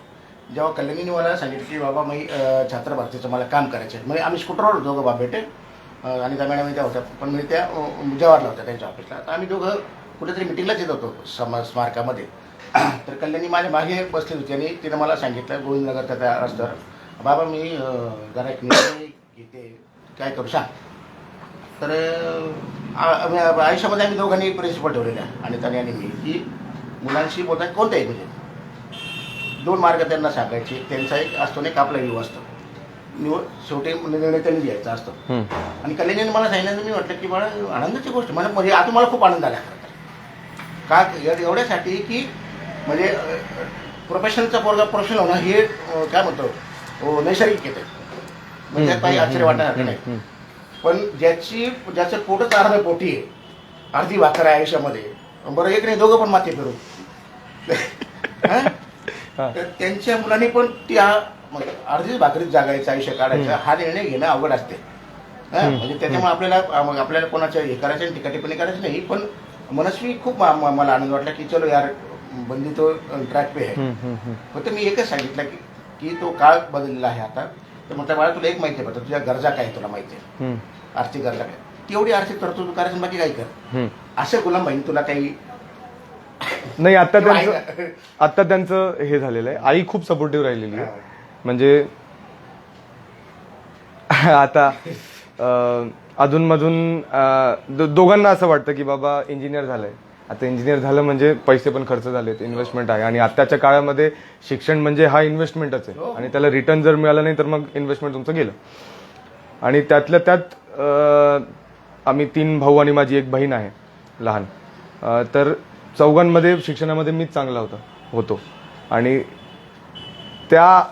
जेव्हा कल्याणीने मला सांगितलं की बाबा मी छात्र भारतीचं मला काम करायचं आहे, म्हणजे आम्ही स्कूटरवर दोघं बाप बेटे आणि त्या मॅडम त्या होत्या, पण मी त्या जवाहरला होत्या त्यांच्या ऑफिसला. तर आम्ही दोघं कुठेतरी मिटिंगलाच येत होतो स्मारकामध्ये. तर कल्याणी माझ्या मागे बसली होती आणि तिनं मला सांगितलं गोविंदनगरच्या त्या रस्त्यावर, बाबा मी जरा एक निर्णय घेते, काय करू सांग. तर आयुष्यामध्ये आम्ही दोघांनी प्रिन्सिपल ठेवलेल्या आणि त्याने आणि मी की मुलांशी बोलताना कोणत्याही म्हणजे 2 मार्ग त्यांना सांगायचे. त्यांचा एक असतो नाही का आपला व्ह्यू असतो, शेवटी निर्णय त्यांनी घ्यायचा असतो. आणि कल्याणीने मला सांगितलं, मी म्हटलं की मला आनंदाची गोष्ट म्हणजे आता मला खूप आनंद आला का एवढ्यासाठी की म्हणजे प्रोफेशनलचा पोरगा प्रोफेशनल होणं हे काय म्हणतो नैसर्गिक येते, म्हणजे काही आश्चर्य वाटणार नाही. पण ज्याचं पोटच अर्ध पोटी आहे, अर्धी भाकर आहे आयुष्यामध्ये, बरं एक नाही दोघं पण माती फिरू, तर त्यांच्या मुलांनी पण त्या अर्धीच भाकरीत जागायचं आयुष्य काढायचं हा निर्णय घेणं अवघड असते. म्हणजे त्याच्यामुळे आपल्याला कोणाच्या हे करायचं नाही, टीकाटिप्पणी करायची नाही. पण मनस्वी खूप मला आनंद वाटला की चलो यार बंदी तो ट्रॅक पे आहे. फक्त मी एकच सांगितलं की तो काळ बदललेला आहे आता. तर म्हटलं बाळा तुला एक माहिती आहे, तुझ्या गरजा काय तुला माहिती आहे, आर्थिक गरजा काय, तेवढी आर्थिक तरतूद करायचं, बाकी काय कर. असं गुलामभाई तुला काही नाही. आता त्यांचं हे झालेलं आहे, आई खूप सपोर्टिव्ह राहिलेली आहे. म्हणजे आता अधूनमधून दोघांना असं वाटतं की बाबा इंजिनियर झालाय, आता इंजिनियर झालं म्हणजे पैसे पण खर्च झालेत, इन्व्हेस्टमेंट आहे आणि आत्ताच्या काळामध्ये शिक्षण म्हणजे हा इन्व्हेस्टमेंटच आहे आणि त्याला रिटर्न जर मिळालं नाही तर मग इन्व्हेस्टमेंट तुमचं गेलं. आणि त्यातल्या त्यात आम्ही 3 भाऊ आणि माझी एक बहीण आहे लहान. तर चौघांमध्ये शिक्षणामध्ये मीच चांगला होतो आणि त्या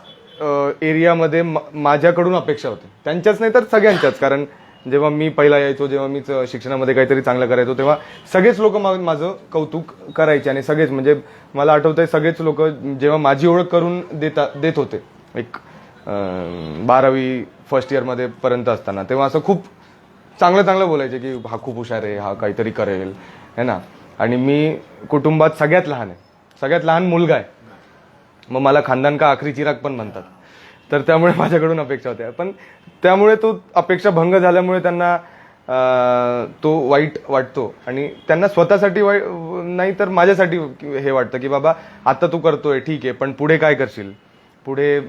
एरियामध्ये माझ्याकडून अपेक्षा होती, त्यांच्याच नाही तर सगळ्यांच्याच. कारण जेव्हा मी पहिला यायचो, जेव्हा मीच शिक्षणामध्ये काहीतरी चांगलं करायचो, तेव्हा सगळेच लोक माझं कौतुक करायचे आणि सगळेच म्हणजे मला आठवतंय सगळेच लोक जेव्हा माझी ओळख करून देत होते एक 12वी फर्स्ट इयरमध्ये पर्यंत असताना, तेव्हा असं खूप चांगलं बोलायचे की हा खूप हुशार आहे, हा काहीतरी करेल है ना. आणि मी कुटुंबात सगळ्यात लहान मुलगा आहे, मग मला खानदान का आखरी चिराग पण म्हणतात. तर त्यामुळे माझ्याकडून अपेक्षा होत्या, पण त्यामुळे तो अपेक्षा भंग झाल्यामुळे त्यांना तो वाईट वाटतो आणि त्यांना स्वतःसाठी नाही तर माझ्यासाठी हे वाटतं की बाबा आता तू करतोय ठीक आहे, पण पुढे काय करशील, पुढे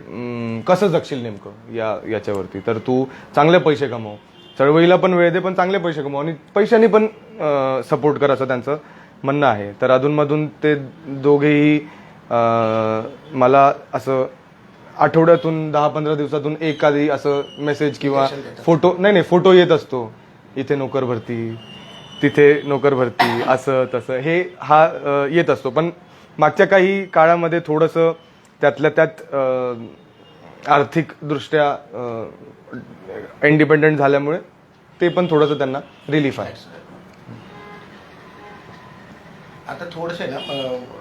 कसं जगशील नेमकं याच्यावरती. तर तू चांगले पैसे कमव, चळवळीला पण वेळ दे, पण चांगले पैसे कमव आणि पैशांनी पण सपोर्ट कर, असं त्यांचं म्हणणं आहे. तर अधूनमधून ते दोघेही मला असं आठवड्यातून 10-15 दिवसातून एखादी असं मेसेज किंवा फोटो येत असतो, इथे नोकर भरती, तिथे नोकर भरती, असं तसं हा येत असतो. पण मागच्या काही काळामध्ये थोडंसं त्यातल्या त्यात आर्थिक दृष्ट्या इंडिपेंडंट झाल्यामुळे ते पण थोडंसं त्यांना रिलीफ आहे. आता थोडंसं आहे ना,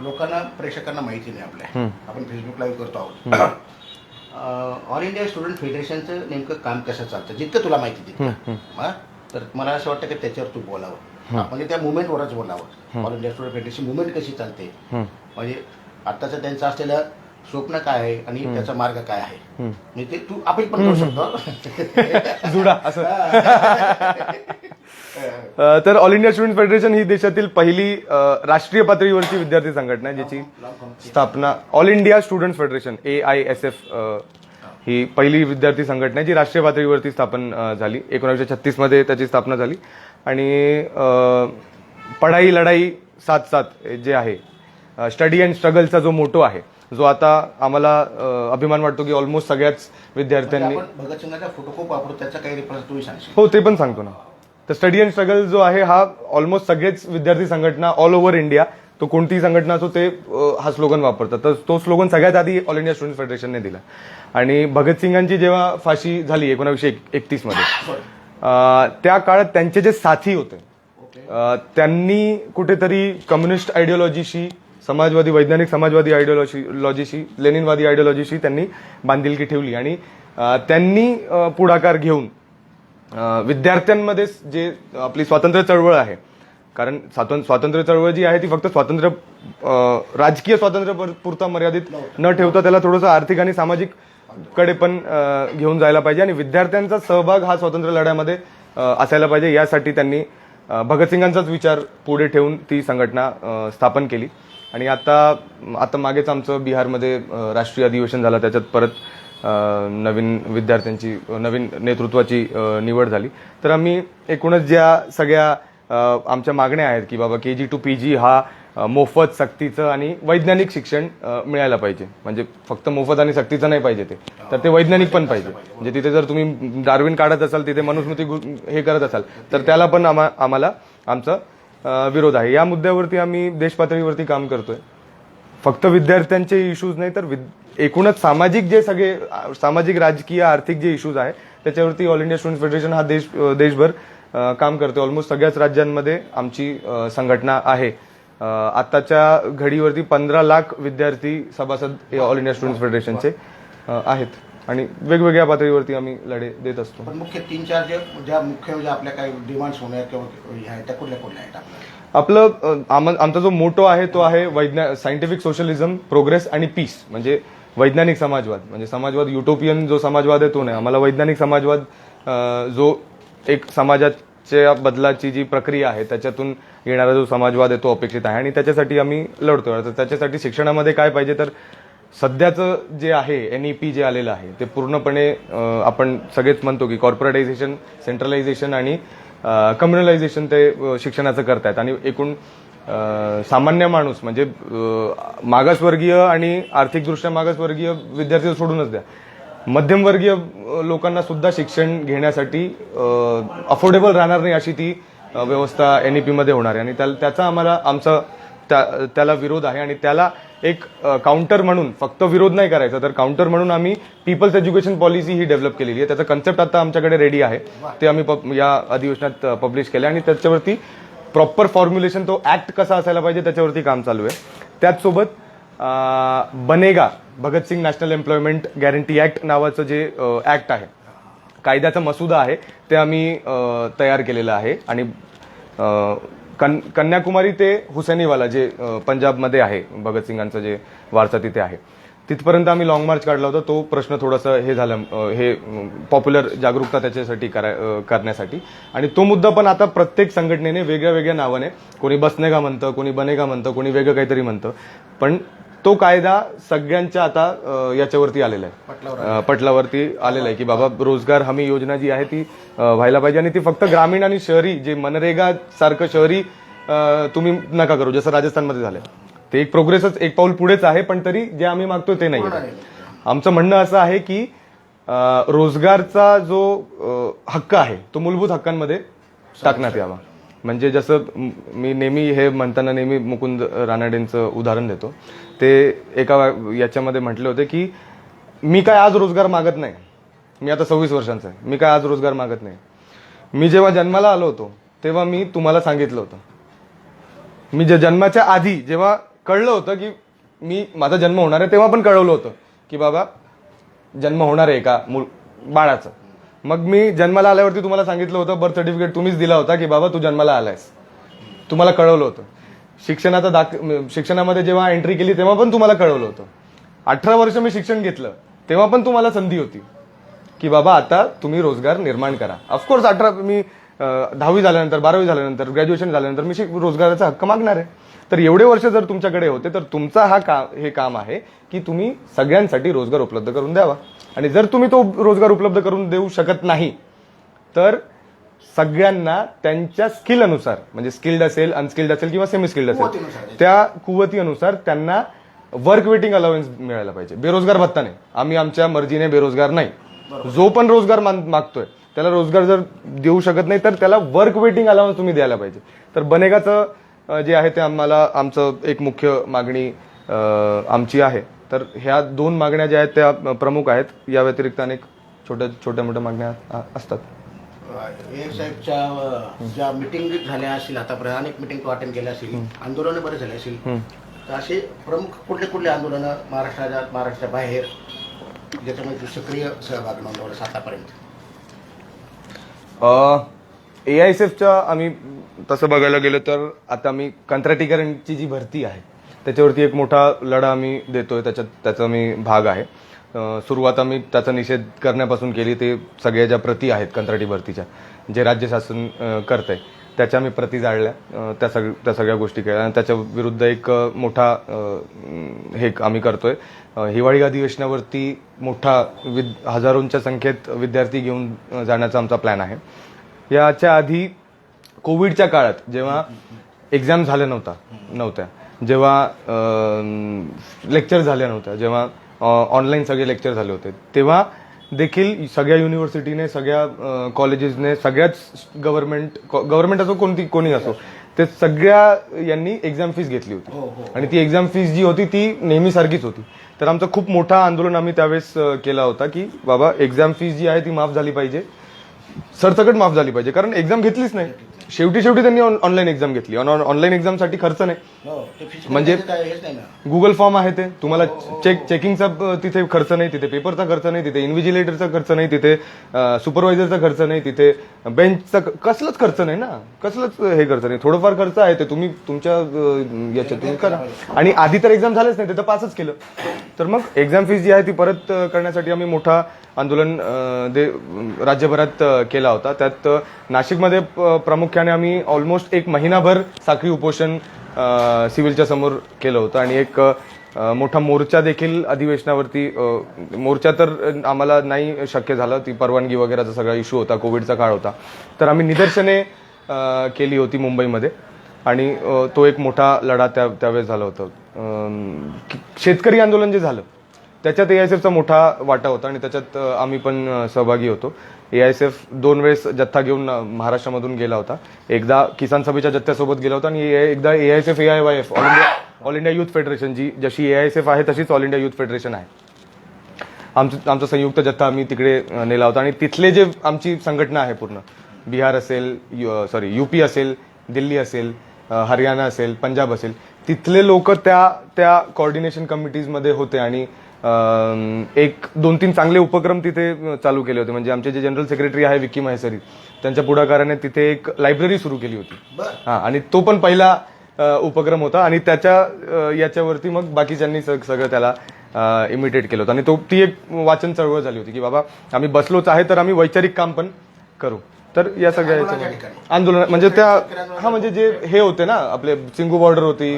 लोकांना प्रेक्षकांना माहिती नाही आपल्या, आपण फेसबुक लाईव्ह करतो आहोत. ऑल इंडिया स्टुडंट फेडरेशनचं नेमकं काम कसं चालतं, जितकं तुला माहिती तितकं, तर मला असं वाटतं की त्याच्यावर तू बोलावं, म्हणजे त्या मुवमेंटवरच बोलावं. All India student federation movement कशी चालते, म्हणजे आत्ताचं त्यांचं असलेलं स्वप्न काय आहे आणि त्याचा मार्ग काय आहे, म्हणजे ते तू आपण पण करू शकतो जुडा असं. तर ऑल इंडिया स्टुडंट फेडरेशन ही देशातील पहिली राष्ट्रीय पातळीवरची विद्यार्थी संघटना आहे, ज्याची स्थापना all India student federation AISF ही पहिली विद्यार्थी संघटना आहे जी राष्ट्रीय पातळीवरती स्थापन झाली. 1936 मध्ये त्याची स्थापना झाली आणि पढाई लढाई साथ साथ जे आहे, स्टडी अँड स्ट्रगलचा जो मोटो आहे, जो आता आम्हाला अभिमान वाटतो की ऑलमोस्ट सगळ्याच विद्यार्थ्यांनी. भगतसिंगाचा फोटो खूप वापरतो, त्याचा काही रेफरन्स तुम्ही सांगशील? हो, ते पण सांगतो ना. तर स्टडी अँड स्ट्रगल जो आहे हा ऑलमोस्ट सगळेच विद्यार्थी संघटना ऑल ओव्हर इंडिया, तो कोणतीही संघटना असो, ते हा स्लोगन वापरतात. तर तो स्लोगन सगळ्यात आधी ऑल इंडिया स्टुडंट फेडरेशनने दिला. आणि भगतसिंगांची जेव्हा फाशी झाली 1931 मध्ये, त्या काळात त्यांचे जे साथी होते त्यांनी कुठेतरी कम्युनिस्ट आयडिओलॉजीशी, वैज्ञानिक समाजवादी आयडिओलॉजीशी, लेनिनवादी आयडिओलॉजीशी त्यांनी बांधिलकी ठेवली आणि त्यांनी पुढाकार घेऊन विद्यार्थ्यांमध्ये जे आपली स्वातंत्र्य चळवळ आहे, कारण स्वातंत्र्य चळवळ जी आहे ती फक्त राजकीय स्वातंत्र्य पुरता मर्यादित न ठेवता त्याला थोडंसं आर्थिक आणि सामाजिक कडे पण घेऊन जायला पाहिजे आणि विद्यार्थ्यांचा सहभाग हा स्वातंत्र्य लढ्यामध्ये असायला पाहिजे. यासाठी त्यांनी भगतसिंगांचाच विचार पुढे ठेवून ती संघटना स्थापन केली. आणि आता मागेच आमचं बिहारमध्ये राष्ट्रीय अधिवेशन झालं, त्याच्यात परत नवीन विद्यार्थ्यांची, नवीन नेतृत्वाची निवड झाली. तर आम्ही एकूणच ज्या सगळ्या आमच्या मागण्या आहेत की बाबा KG to PG हा मोफत, सक्तीचं आणि वैज्ञानिक शिक्षण मिळायला पाहिजे. म्हणजे फक्त मोफत आणि सक्तीचं नाही पाहिजे ते, तर ते वैज्ञानिक पण पाहिजे. म्हणजे तिथे जर तुम्ही डार्विन काढत असाल, तिथे मनुस्मृती हे करत असाल, तर त्याला पण आम्हाला आमचा विरोध आहे. या मुद्द्यावरती आम्ही देशपातळीवरती काम करतोय. फक्त विद्यार्थ्यांचे इश्यूज नाही तर एकूणच सामाजिक जे सगळे सामाजिक, राजकीय, आर्थिक जे इश्यूज आहे त्याच्यावरती ऑल इंडिया स्टुडंट फेडरेशन हा देशभर काम करते. ऑलमोस्ट सगळ्याच राज्यांमध्ये आमची संघटना आहे. आताच्या घडीवरती 15 लाख विद्यार्थी सभासद ऑल इंडिया स्टुडंट फेडरेशनचे आहेत आणि वेगवेगळ्या पातळीवरती आम्ही लढे देत असतो. पण मुख्य 3-4 ज्या मुख्य म्हणजे आपल्या काही डिमांड्स होण्या किंवा त्या कुठल्या आहेत आपल्या? आमचा जो मोटो आहे तो आहे सायंटिफिक सोशलिझम, प्रोग्रेस आणि पीस. म्हणजे वैज्ञानिक समाजवाद, म्हणजे समाजवाद युटोपियन जो समाजवाद आहे तो नाही. आम्हाला वैज्ञानिक समाजवाद, जो एक समाजाच्या बदलाची जी प्रक्रिया आहे त्याच्यातून येणारा जो समाजवाद आहे तो अपेक्षित आहे आणि त्याच्यासाठी आम्ही लढतोय. तर त्याच्यासाठी शिक्षणामध्ये काय पाहिजे, तर सध्याचं जे आहे NEP जे आलेलं आहे ते पूर्णपणे आपण सगळेच म्हणतो की कॉर्पोरेटायझेशन, सेंट्रलायझेशन आणि कम्युनलायझेशन ते शिक्षणाचं करतायत आणि एकूण सामान्य माणूस म्हणजे मागासवर्गीय आणि आर्थिकदृष्ट्या मागासवर्गीय विद्यार्थी सोडूनच द्या, मध्यमवर्गीय लोकांना सुद्धा शिक्षण घेण्यासाठी अफोर्डेबल राहणार नाही अशी ती व्यवस्था NEP मध्ये होणार आहे. आणि त्याचा आमचा त्याला विरोध आहे. आणि त्याला एक काउंटर म्हणून, फक्त विरोध नाही करायचा तर काउंटर म्हणून आम्ही पीपल्स एज्युकेशन पॉलिसी ही डेव्हलप केलेली आहे. त्याचा कन्सेप्ट आता आमच्याकडे रेडी आहे, ते आम्ही या अधिवेशनात पब्लिश केलं आणि त्याच्यावरती प्रॉपर फॉर्म्युलेशन, तो ऍक्ट कसा असायला पाहिजे त्याच्यावरती काम चालू आहे. त्याचसोबत बनेगा Bhagat Singh national employment guarantee act नावाचं जे ऍक्ट आहे, कायद्याचा मसुदा आहे, ते आम्ही तयार केलेलं आहे. आणि कन्याकुमारी ते हुसेनीवाला जे पंजाबमध्ये आहे, भगतसिंगांचं जे वारसा तिथे आहे, तिथपर्यंत आम्ही लॉंग मार्च काढला होता. तो प्रश्न थोडासा हे झाला, हे पॉप्युलर जागरूकता त्याच्यासाठी करण्यासाठी. आणि तो मुद्दा पण आता प्रत्येक संघटनेने वेगळ्या वेगळ्या नावाने, कोणी बसनेगा म्हणतं, कोणी बनेगा म्हणतं, कोणी वेगळं काहीतरी म्हणतं, पण तो कायदा सगळ्यांच्या आता याच्यावरती आलेला आहे, पटलावरती आलेला आहे की बाबा रोजगार हमी योजना जी आहे ती व्हायला पाहिजे. आणि ती फक्त ग्रामीण आणि शहरी, जे मनरेगा सारखं शहरी तुम्ही नका करू, जसं राजस्थानमध्ये झालंय. ते एक प्रोग्रेसच, एक पाऊल पुढेच आहे, पण तरी जे आम्ही मागतोय ते नाही. आमचं म्हणणं असं आहे की रोजगारचा जो हक्क आहे तो मूलभूत हक्कांमध्ये टाकण्यात यावा. म्हणजे जसं मी नेहमी हे म्हणताना नेहमी मुकुंद रानडेंचं उदाहरण देतो. ते एका याच्यामध्ये म्हटले होते की मी काय आज रोजगार मागत नाही, मी आता 26 वर्षांचा आहे, मी काय आज रोजगार मागत नाही. मी जेव्हा जन्माला आलो होतो तेव्हा मी तुम्हाला सांगितलं होतं, मी जन्माच्या आधी जेव्हा कळलं होतं की माझा जन्म होणार आहे, तेव्हा पण कळवलं होतं की बाबा जन्म होणार आहे एका बाळाचा. मग मी जन्माला आल्यावरती तुम्हाला सांगितलं होतं, बर्थ सर्टिफिकेट तुम्हीच दिला होता की बाबा तू जन्माला आलायस, तुम्हाला कळवलं होतं. शिक्षणामध्ये जेव्हा एंट्री केली तेव्हा पण तुम्हाला कळवलं होतं. 18 वर्ष मी शिक्षण घेतलं तेव्हा पण तुम्हाला संधी होती की बाबा आता तुम्ही रोजगार निर्माण करा. ऑफकोर्स 10वी झाल्यानंतर, 12वी झाल्यानंतर, ग्रॅज्युएशन झाल्यानंतर मी रोजगाराचा हक्क मागणार आहे. तर एवढे वर्ष जर तुमच्याकडे होते तर तुमचा हे काम आहे की तुम्ही सगळ्यांसाठी रोजगार उपलब्ध करून द्यावा. आणि जर तुम्ही तो रोजगार उपलब्ध करून देऊ शकत नाही तर सगळ्यांना त्यांच्या स्किल अनुसार, म्हणजे स्किल्ड असेल, अनस्किल्ड असेल किंवा सेमी स्किल्ड असेल, त्या कुवतीनुसार त्यांना वर्क वेटिंग अलाउन्स मिळायला पाहिजे. बेरोजगार भत्ता नाही, आम्ही आमच्या मर्जीने बेरोजगार नाही. जो पण रोजगार मागतोय त्याला रोजगार जर देऊ शकत नाही तर त्याला वर्क वेटिंग अलाउन्स तुम्ही द्यायला पाहिजे. तर बनेगाचं जे आहे ते आमचं एक मुख्य मागणी आमची आहे. तर ह्या 2 मागण्या ज्या आहेत त्या प्रमुख आहेत. या व्यतिरिक्त अनेक छोट्या मोठ्या मागण्या असतात. साहेबच्या ज्या मिटिंग झाल्या असतील आतापर्यंत, अनेक मिटिंग तो अटेंड केल्या असतील, आंदोलनं बरेच झाले असतील, तर असे प्रमुख कुठले आंदोलनं महाराष्ट्रात, महाराष्ट्राबाहेर ज्याच्यामध्ये सक्रिय सहभाग नोंदवला आतापर्यंत? AISFच्या आम्ही तसं बघायला गेलं तर आता आम्ही कंत्राटीकरांची जी भरती आहे त्याच्यावरती एक मोठा लढा आम्ही देतोय, त्याचा मी भाग आहे. सुरुवात आम्ही त्याचा निषेध करण्यापासून केली. ते सगळ्या ज्या प्रती आहेत कंत्राटी भरतीच्या, जे राज्य शासन करतंय, त्याच्या आम्ही प्रती जाळल्या, त्या सगळ्या गोष्टी केल्या. आणि त्याच्या विरुद्ध एक मोठा हे आम्ही करतोय. हिवाळी अधिवेशनावरती मोठा हजारोंच्या संख्येत विद्यार्थी घेऊन जाण्याचा आमचा प्लॅन आहे. याच्या आधी कोविडच्या काळात जेव्हा एक्झाम झाल्या नव्हत्या, जेव्हा लेक्चर झाल्या नव्हत्या, जेव्हा ऑनलाईन सगळे लेक्चर झाले होते, तेव्हा देखील सगळ्या युनिव्हर्सिटीने, सगळ्या कॉलेजेसने, सगळ्याच गव्हर्नमेंट असो कोणी असो, ते सगळ्या यांनी एक्झाम फीस घेतली होती. आणि ती एक्झाम फीस जी होती ती नेहमीसारखीच होती. तर आमचं खूप मोठा आंदोलन आम्ही त्यावेळेस केला होता की बाबा एक्झाम फीस जी आहे ती माफ झाली पाहिजे, सरसकट माफ झाली पाहिजे. कारण एक्झाम घेतलीच नाही, शेवटी त्यांनी ऑनलाईन एक्झाम घेतली. ऑनलाईन एक्झामसाठी खर्च नाही, म्हणजे गुगल फॉर्म आहे, ते तुम्हाला चेकिंगचा तिथे खर्च नाही, तिथे पेपरचा खर्च नाही, तिथे इन्व्हिजिलेटरचा खर्च नाही, तिथे सुपरवायझरचा खर्च नाही, तिथे बेंचचा कसलाच खर्च नाही ना, कसलंच हे खर्च नाही. थोडंफार खर्च आहे ते तुम्ही तुमच्या याच्यातून करा. आणि आधी तर एक्झाम झालेच नाही, ते तर पासच केलं. तर मग एक्झाम फीस जी आहे ती परत करण्यासाठी आम्ही मोठा आंदोलन राज्यभरात केला होता. त्यात नाशिकमध्ये प्रामुख्याने आम्ही ऑलमोस्ट 1 महिनाभर साखळी उपोषण सिव्हिलच्या समोर केलं होतं. आणि एक मोठा मोर्चा देखील अधिवेशनावरती, मोर्चा तर आम्हाला नाही शक्य झालं, ती परवानगी वगैरेचा सगळा इश्यू होता, कोविडचा काळ होता. तर आम्ही निदर्शने केली होती मुंबईमध्ये. आणि तो एक मोठा लढा त्यावेळेस झाला होता. शेतकरी आंदोलन जे झालं त्याच्यात AISFचा मोठा वाटा होता आणि त्याच्यात आम्ही पण सहभागी होतो. AISF 2 वेळेस जथ्था घेऊन महाराष्ट्रामधून गेला होता. एकदा किसान सभेच्या जथ्यासोबत गेला होता आणि एकदा AISF AIYF all India youth federation, जशी AISF आहे तशीच ऑल इंडिया युथ फेडरेशन आहे, आमचा संयुक्त जथ्था आम्ही तिकडे नेला होता. आणि तिथले जे आमची संघटना आहे पूर्ण, बिहार असेल, UP असेल, दिल्ली असेल, हरियाणा असेल, पंजाब असेल, तिथले लोक त्या कोऑर्डिनेशन कमिटीजमध्ये होते आणि 1-2-3 चांगले उपक्रम तिथे चालू केले होते. म्हणजे आमचे जे जनरल सेक्रेटरी आहे विक्की महेसरी, त्यांच्या पुढाकाराने तिथे एक लायब्ररी सुरू केली होती. हा, आणि तो पण पहिला उपक्रम होता आणि याच्यावरती मग बाकीच्यांनी सगळं त्याला इमिटेट केलं होतं. आणि ती एक वाचन चळवळ झाली होती की बाबा आम्ही बसलोच आहे तर आम्ही वैचारिक काम पण करू. तर या सगळ्या आंदोलन म्हणजे म्हणजे जे हे होते ना, आपले सिंगू बॉर्डर होती,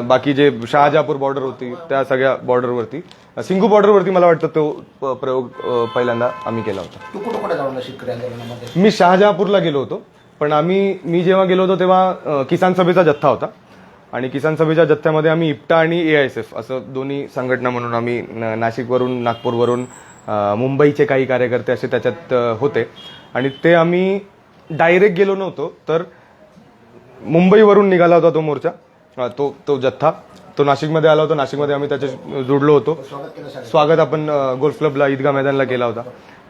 बाकी जे शहाजहापूर बॉर्डर होती, त्या सगळ्या बॉर्डरवरती, सिंगू बॉर्डरवरती मला वाटतं तो प्रयोग पहिल्यांदा आम्ही केला होता. तू कुठं कुठे जाऊन शेतकरी आंदोलनामध्ये? मी शहाजहापूरला गेलो होतो, पण मी जेव्हा गेलो होतो तेव्हा किसान सभेचा जथ्था होता आणि किसान सभेच्या जथ्यामध्ये आम्ही इप्टा आणि AISF असं दोन्ही संघटना म्हणून आम्ही नाशिकवरून, नागपूरवरून, मुंबईचे काही कार्यकर्ते असे त्याच्यात होते. आणि ते आम्ही डायरेक्ट गेलो नव्हतो, तर मुंबईवरून निघाला होता तो मोर्चा, तो जथ्था, तो नाशिकमध्ये आला होता. नाशिकमध्ये आम्ही त्याच्या जोडलो होतो. स्वागत आपण गोल्फ क्लबला, ईदगाह मैदानला केला होता.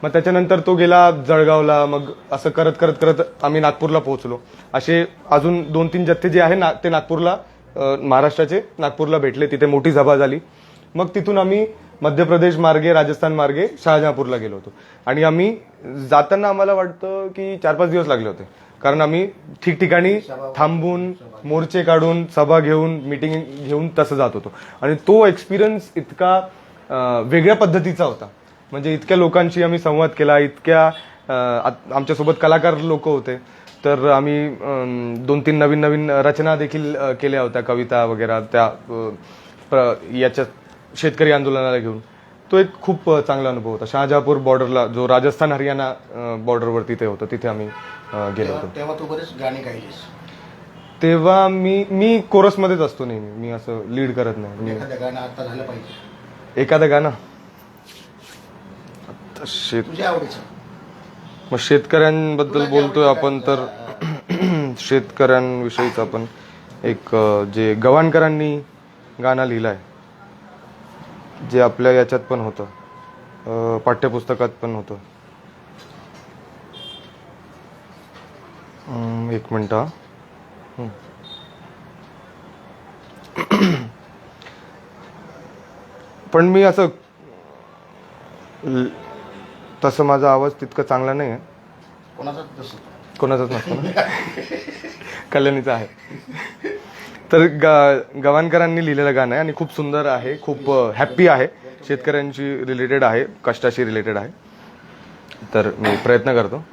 मग त्याच्यानंतर तो गेला जळगावला, मग असं करत करत करत आम्ही नागपूरला पोहोचलो. असे अजून 2-3 जथ्थे जे आहे ते नागपूरला, महाराष्ट्राचे नागपूरला भेटले. तिथे मोठी सभा झाली. मग तिथून आम्ही मध्य प्रदेश मार्गे, राजस्थान मार्गे शहाजहापूरला गेलो होतो. आणि आम्ही जाताना आम्हाला वाटतं की 4-5 दिवस लागले होते, कारण आम्ही ठिकठिकाणी थांबून, मोर्चे काढून, सभा घेऊन, मीटिंग घेऊन तसं जात होतो. आणि तो एक्सपिरियन्स इतका वेगळ्या पद्धतीचा होता. म्हणजे इतक्या लोकांशी आम्ही संवाद केला, इतक्या आमच्यासोबत कलाकार लोक होते. तर आम्ही 2-3 नवीन रचना देखील केल्या होत्या, कविता वगैरे, त्या याच्या शेतकरी आंदोलनाला घेऊन. तो एक खूप चांगला अनुभव होता. शहाजहापूर बॉर्डरला, जो राजस्थान हरियाणा बॉर्डरवरती ते होतं, तिथे आम्ही गेलो होतो. तेव्हा तू बरेच गाणी गायलीस. तेव्हा मी कोरसमध्येच असतो नेहमी, मी असं लीड करत नाही. एखादं गाणं आता झालं पाहिजे, एखादं गाणं तुझ्या आवडीचं. मग शेतकऱ्यांबद्दल बोलतोय आपण, तर शेतकऱ्यांविषयीच आपण एक जे गवाणकरांनी गाणं लिहिलंय, जे आपल्या याच्यात पण होतं, पाठ्यपुस्तकात पण होतं. एक मिनिट. पण मी असं तसं माझा आवाज तितका चांगला नाही आहे. कोणाचाच नसतो ना, कल्याणीचा आहे. तर गवाणकरांनी लिहिलेलं गाणं आहे आणि खूप सुंदर आहे, खूप हॅप्पी आहे, शेतकऱ्यांशी रिलेटेड आहे, कष्टाशी रिलेटेड आहे. तर मी प्रयत्न करतो.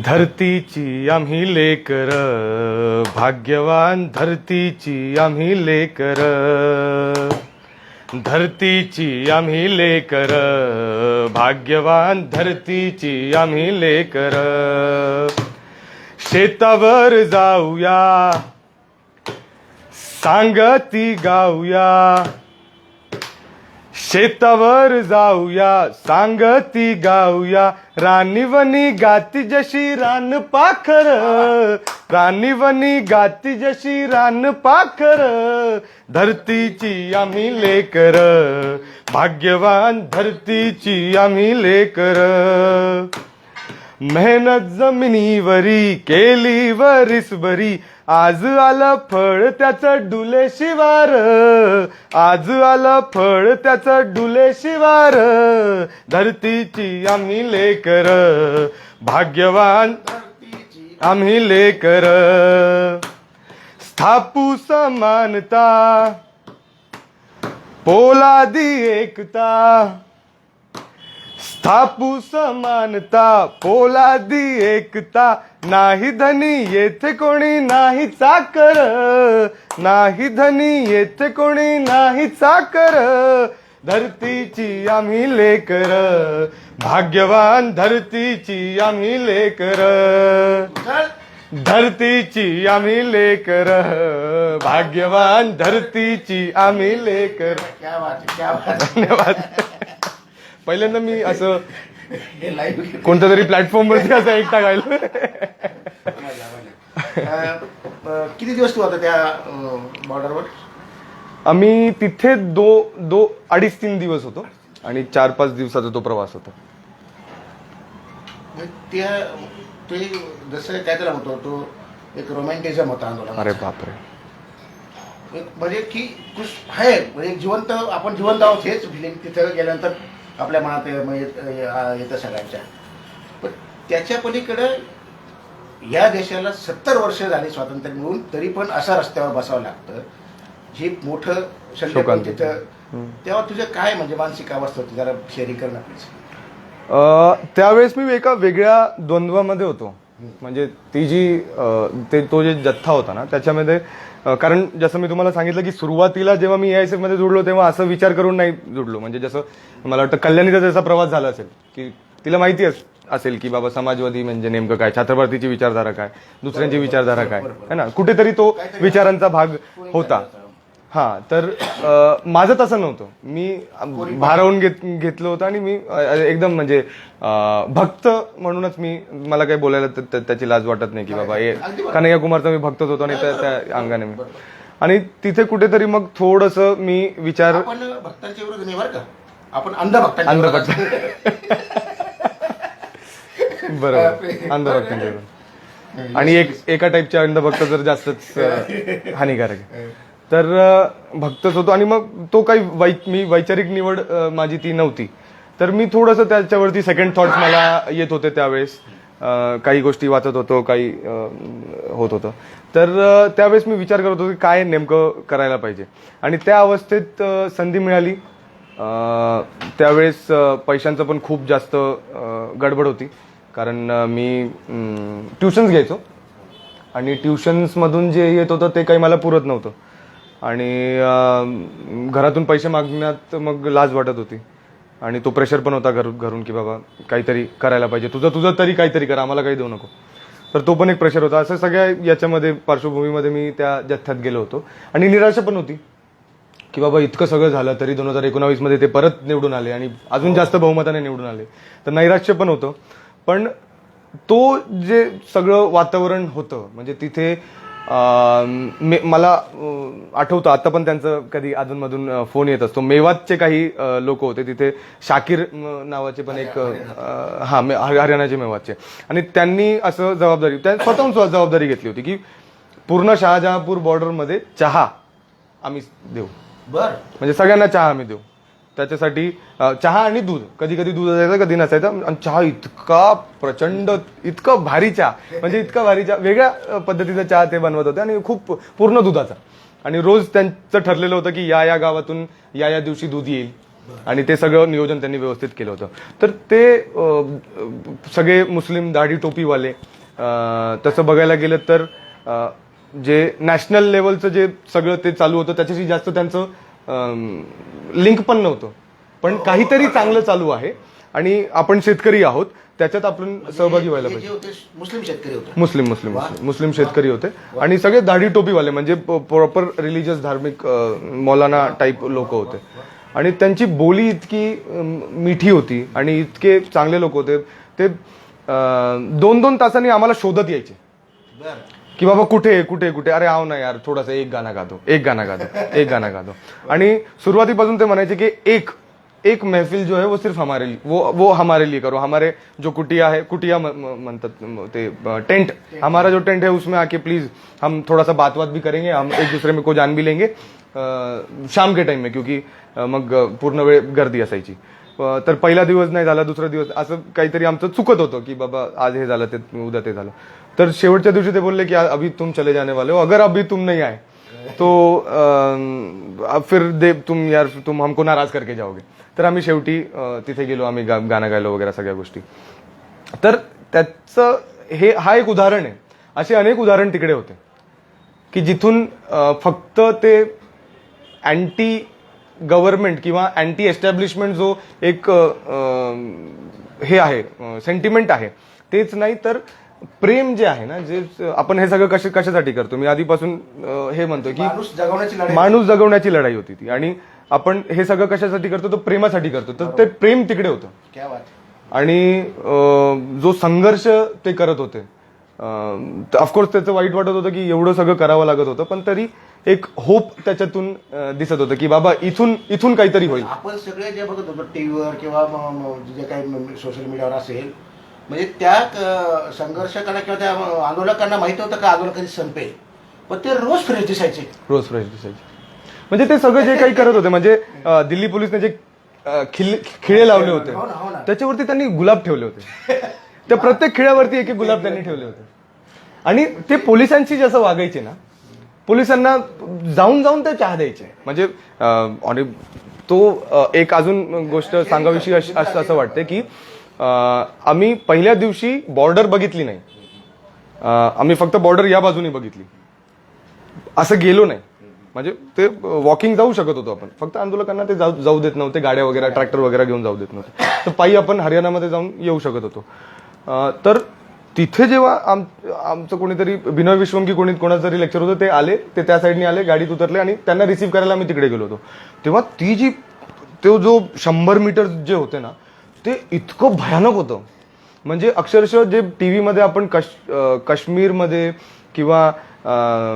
धरतीची आम्ही लेकर, भाग्यवान धरतीची आम्ही लेकर, धरतीची आम्ही लेकर, भाग्यवान धरतीची आम्ही लेकर. शेतावर जाऊया, सांगती गाऊया, शेतावर जाऊया, सांगती गाऊया. राणीवनी गाती जशी रान पाखर, राणीवनी गाती जशी रान पाखर. धरतीची आम्ही लेकर, भाग्यवान धरतीची आम्ही लेकर. मेहनत जमिनीवरी केली वरीसभरी, आज आलं फळ त्याचं डुले शिवार, आज आलं फळ त्याचं डुले शिवार. धरतीची आम्ही लेकर, भाग्यवान आम्ही लेकर. स्थापू समानता, पोलादी एकता, स्थापू समानता, पोलादी एकता. नाही धनी येथे कोणी नाही चाकर, नाही धनी येथे कोणी नाही चाकर. धरतीची आम्ही लेकर, भाग्यवान धरतीची आम्ही लेकर. धरतीची आम्ही लेकर, भाग्यवान धरतीची आम्ही लेकर. क्या बात आहे, क्या बात आहे. धन्यवाद. पहिल्यांदा मी असं हे लाईव्ह कोणत्या तरी प्लॅटफॉर्मवरती असं एकटा गायलो. किती दिवस तू आता त्या बॉर्डरवर? आम्ही तिथे 2-3 दिवस होतो आणि 4-5 दिवसाचा तो प्रवास होता. त्या ते जसं काय त्याला होतो तो एक रोमॅन्टिझम होता आंदोलन. अरे बापरे. एक म्हणजे की खुश आहे म्हणजे जिवंत, आपण जिवंत आहोत हेच फिलिंग तिथं गेल्यानंतर आपल्या मनात येतं सगळ्यांच्या. पण त्याच्या पलीकडं या देशाला 70 वर्ष झाली स्वातंत्र्य मिळून, तरी पण असं रस्त्यावर बसावं लागतं, हे मोठं शल्य पण तिथं. तेव्हा तुझं काय म्हणजे मानसिक अवस्था होती, जरा शेअरिंग कर ना प्लीज. त्यावेळेस मी एका वेगळ्या द्वंद्वामध्ये होतो. म्हणजे ती जी तो जे जथ्था होता ना त्याच्यामध्ये, कारण जसं मी तुम्हाला सांगितलं की सुरुवातीला जेव्हा मी AISF मध्ये जुडलो तेव्हा असं विचार करून नाही जुडलो. म्हणजे जसं मला वाटतं कल्याणीचा जसा प्रवास झाला असेल की तिला माहिती असेल की बाबा समाजवादी म्हणजे नेमकं काय, छत्रपतीची विचारधारा काय, दुसऱ्यांची विचारधारा काय है ना, कुठेतरी तो विचारांचा भाग होता. हा, तर माझं तसं नव्हतं. मी भारावून घेतलं होतं आणि मी एकदम म्हणजे भक्त म्हणूनच मला काही बोलायला त्याची लाज वाटत नाही की बाबा कन्हैया कुमारचा मी भक्तच होतो आणि त्या अंगाने मी. आणि तिथे कुठेतरी मग थोडंसं मी विचार, आपण भक्तांच्या विरोध नाही बरं का, आपण अंधभक्त. बरोबर, अंधभक्तांच्या विरोध. आणि एका टाईपचे अंधभक्त जर जास्तच हानिकारक आहे. तर भक्तच होतो. आणि मग तो काही मी वैचारिक निवड माझी ती नव्हती. तर मी थोडंसं त्याच्यावरती सेकंड थॉट्स मला येत होते त्यावेळेस. काही गोष्टी वाचत होतो, काही होत होतं. तर त्यावेळेस मी विचार करत होतो की काय नेमकं करायला पाहिजे. आणि त्या अवस्थेत संधी मिळाली. त्यावेळेस पैशांचं पण खूप जास्त गडबड होती, कारण मी ट्युशन्स घ्यायचो आणि ट्युशन्समधून जे येत होतं ते काही मला पुरत नव्हतं. आणि घरातून पैसे मागण्यात मग लाज वाटत होती. आणि तो प्रेशर पण होता घरून की बाबा काहीतरी करायला पाहिजे, तुझं तरी काहीतरी करा, आम्हाला काही देऊ नको. तर तो पण एक प्रेशर होता. असं सगळ्या याच्यामध्ये पार्श्वभूमीमध्ये मी त्या जथ्यात गेलो होतो. आणि निराशा पण होती की बाबा इतकं सगळं झालं तरी 2019 मध्ये ते परत निवडून आले आणि अजून जास्त बहुमताने निवडून आले. तर नैराश्य पण होतं. पण तो जे सगळं वातावरण होतं म्हणजे तिथे मला आठवतं आता पण त्यांचं कधी अधूनमधून फोन येत असतो. मेवातचे काही लोक होते तिथे, शाकीर नावाचे पण एक, हरियाणाचे मेवातचे. आणि त्यांनी असं स्वतःहून जबाबदारी घेतली होती की पूर्ण शहाजहांपूर बॉर्डरमध्ये चहा आम्ही देऊ. बर, म्हणजे सगळ्यांना चहा आम्ही देऊ. त्याच्यासाठी चहा आणि दूध, कधी कधी दूध असायचं कधी नसायचं. आणि चहा इतका प्रचंड, इतकं भारी चहा, म्हणजे इतका भारी चहा, वेगळ्या पद्धतीचा चहा ते बनवत होते आणि खूप पूर्ण दुधाचा. आणि रोज त्यांचं ठरलेलं होतं की या गावातून या दिवशी दूध येईल. आणि ते सगळं नियोजन त्यांनी व्यवस्थित केलं होतं. तर ते सगळे मुस्लिम दाढी टोपीवाले, तसं बघायला गेलं तर जे नॅशनल लेवलचं जे सगळं ते चालू होतं त्याच्याशी जास्त त्यांचं लिंक पण नव्हतं. पण काहीतरी चांगलं चालू आहे आणि आपण शेतकरी आहोत, त्याच्यात आपण सहभागी व्हायला पाहिजे. मुस्लिम शेतकरी होते, मुस्लिम शेतकरी होते आणि सगळे दाढी टोपीवाले, म्हणजे प्रॉपर रिलिजियस धार्मिक मौलाना टाईप लोक होते. आणि त्यांची बोली इतकी मिठी होती आणि इतके चांगले लोक होते. ते 2-2 तासांनी आम्हाला शोधत यायचे की बाबा कुठे कुठे कुठे, अरे आओ ना यार थोडासा एक गाना गा दो. आणि सुरुवातीपासून ते म्हणायचे की एक महफिल जो है वो सिर्फ हमारे लिए, वो हमारे लिए करो. हमारे जो कुटिया म्हणतात ते टेंट, हमारा जो टेंट है उसमें आके प्लीज हम थोड़ा सा बात भी करेंगे, हम एक दूसरे में को जान भी लेंगे शाम के टाइम में, क्योंकि मग पूर्ण वेळ गर्दी असायची. तर पहिला दिवस नाही झाला, दुसरा दिवस असं काहीतरी आमचं चुकत होतं की बाबा आज हे झालं ते उद्या ते झालं. तर शेवटच्या दिवशी ते बोलले की अभी तुम चले जाने वाले हो, अगर अभी तुम नहीं आए तो फिर तुम हमको नाराज करके जाओगे. तर आम्ही शेवटी तिथे गेलो, आम्ही गाणं गायलो वगैरे सगळ्या गोष्टी. तर त्याचं हा एक उदाहरण आहे. असे अनेक उदाहरण तिकडे होते की जिथून फक्त ते अँटी गव्हर्नमेंट किंवा अँटी एस्टॅब्लिशमेंट जो एक हे आहे, सेंटिमेंट आहे, तेच नाही तर प्रेम जे आहे ना, जे आपण हे सगळं कशासाठी करतो, मी आधीपासून हे म्हणतो की माणूस जगवण्याची लढाई. माणूस जगवण्याची लढाई होती ती. आणि आपण हे सगळं कशासाठी करतो, तर प्रेमासाठी करतो. तर ते प्रेम तिकडे होतं. क्या बात. आणि जो संघर्ष ते करत होते, ऑफकोर्स त्याचं वाईट वाटत होतं की एवढं सगळं करावं लागत होतं, पण तरी एक होप त्याच्यातून दिसत होतं की बाबा इथून काहीतरी होईल. आपण सगळे जे बघत होतो टीव्हीवर किंवा जे काही सोशल मीडियावर असेल, म्हणजे त्या संघर्षकांना किंवा त्या आंदोलकांना माहिती होतं का आंदोलन कधी संपेल, पण ते रोज फ्रेश दिसायचे. रोज फ्रेश दिसायचे. म्हणजे ते सगळं जे काही करत होते, म्हणजे दिल्ली पोलिसने जे खिळे लावले होते हो ना, हो ना. त्याच्यावरती त्यांनी गुलाब ठेवले होते. त्या प्रत्येक खिळ्यावरती एक एक गुलाब त्यांनी ठेवले होते. आणि ते पोलिसांशी जसं वागायचे ना, पोलिसांना जाऊन जाऊन ते चहा द्यायचे. म्हणजे आणि तो एक अजून गोष्ट सांगावीशी असं वाटते की आम्ही पहिल्या दिवशी बॉर्डर बघितली नाही. आम्ही फक्त बॉर्डर या बाजूने बघितली, असं गेलो नाही. म्हणजे ते वॉकिंग जाऊ शकत होतो आपण, फक्त आंदोलकांना ते जाऊ देत नव्हते. गाड्या वगैरे, ट्रॅक्टर वगैरे घेऊन जाऊ देत नव्हते. तर पायी आपण हरियाणामध्ये जाऊन येऊ शकत होतो. तर तिथे जेव्हा आमचं कोणीतरी बिनोय विश्वम की कोणाचं तरी लेक्चर होतं, ते आले, ते त्या साईडने आले, गाडीत उतरले आणि त्यांना रिसीव्ह करायला आम्ही तिकडे गेलो होतो. तेव्हा तो जो 100 मीटर जे होते ना, ते इतकं भयानक होतं. म्हणजे अक्षरशः जे टीव्हीमध्ये आपण काश्मीरमध्ये किंवा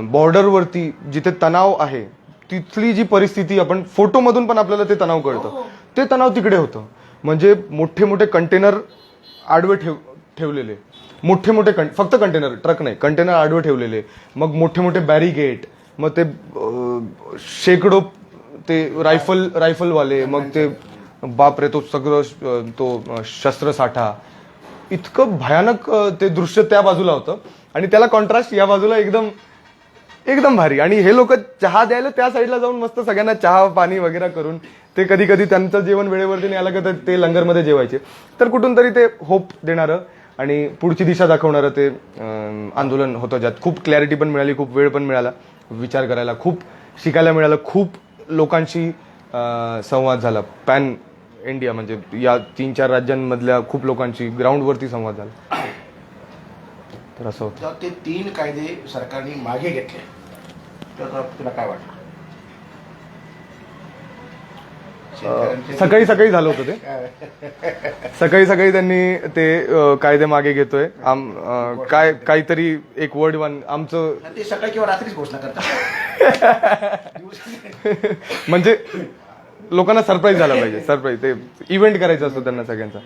बॉर्डरवरती जिथे तणाव आहे तिथली जी परिस्थिती आपण फोटोमधून पण आपल्याला ते तणाव कळतं, ते तणाव तिकडे होतं. म्हणजे मोठे मोठे कंटेनर आडवे ठेवलेले, मोठे फक्त कंटेनर, ट्रक नाही, कंटेनर आडवे ठेवलेले, मग मोठे मोठे बॅरिगेट, मग ते शेकडो ते रायफलवाले, मग ते बापरे तो सगळं तो शस्त्रसाठा, इतकं भयानक ते दृश्य त्या बाजूला होतं. आणि त्याला कॉन्ट्रास्ट या बाजूला एकदम भारी. आणि हे लोक चहा द्यायला त्या साईडला जाऊन मस्त सगळ्यांना चहा पाणी वगैरे करून, ते कधी कधी त्यांचं जेवण वेळेवरती नाही आलं का ते लंगरमध्ये जेवायचे. तर कुठून तरी ते होप देणारं आणि पुढची दिशा दाखवणारं ते आंदोलन होतं, ज्यात खूप क्लॅरिटी पण मिळाली, खूप वेळ पण मिळाला विचार करायला, खूप शिकायला मिळालं, खूप लोकांशी संवाद झाला. पॅन इंडिया म्हणजे या 3-4 राज्यांमधल्या खूप लोकांशी ग्राउंडवरती संवाद झाला. तर असं होतं. ते 3 कायदे सरकारने मागे घेतले, तर तुला काय वाटतं? सकाळी झालं होतं ते. सकाळी त्यांनी ते कायदे मागे घेतोय. काहीतरी एक वर्ड आमचं ते सकाळी किंवा रात्रीच घोषणा करतात. म्हणजे लोकांना सरप्राईज झाला पाहिजे. सरप्राईज ते इव्हेंट करायचा असतो त्यांना सगळ्यांचा.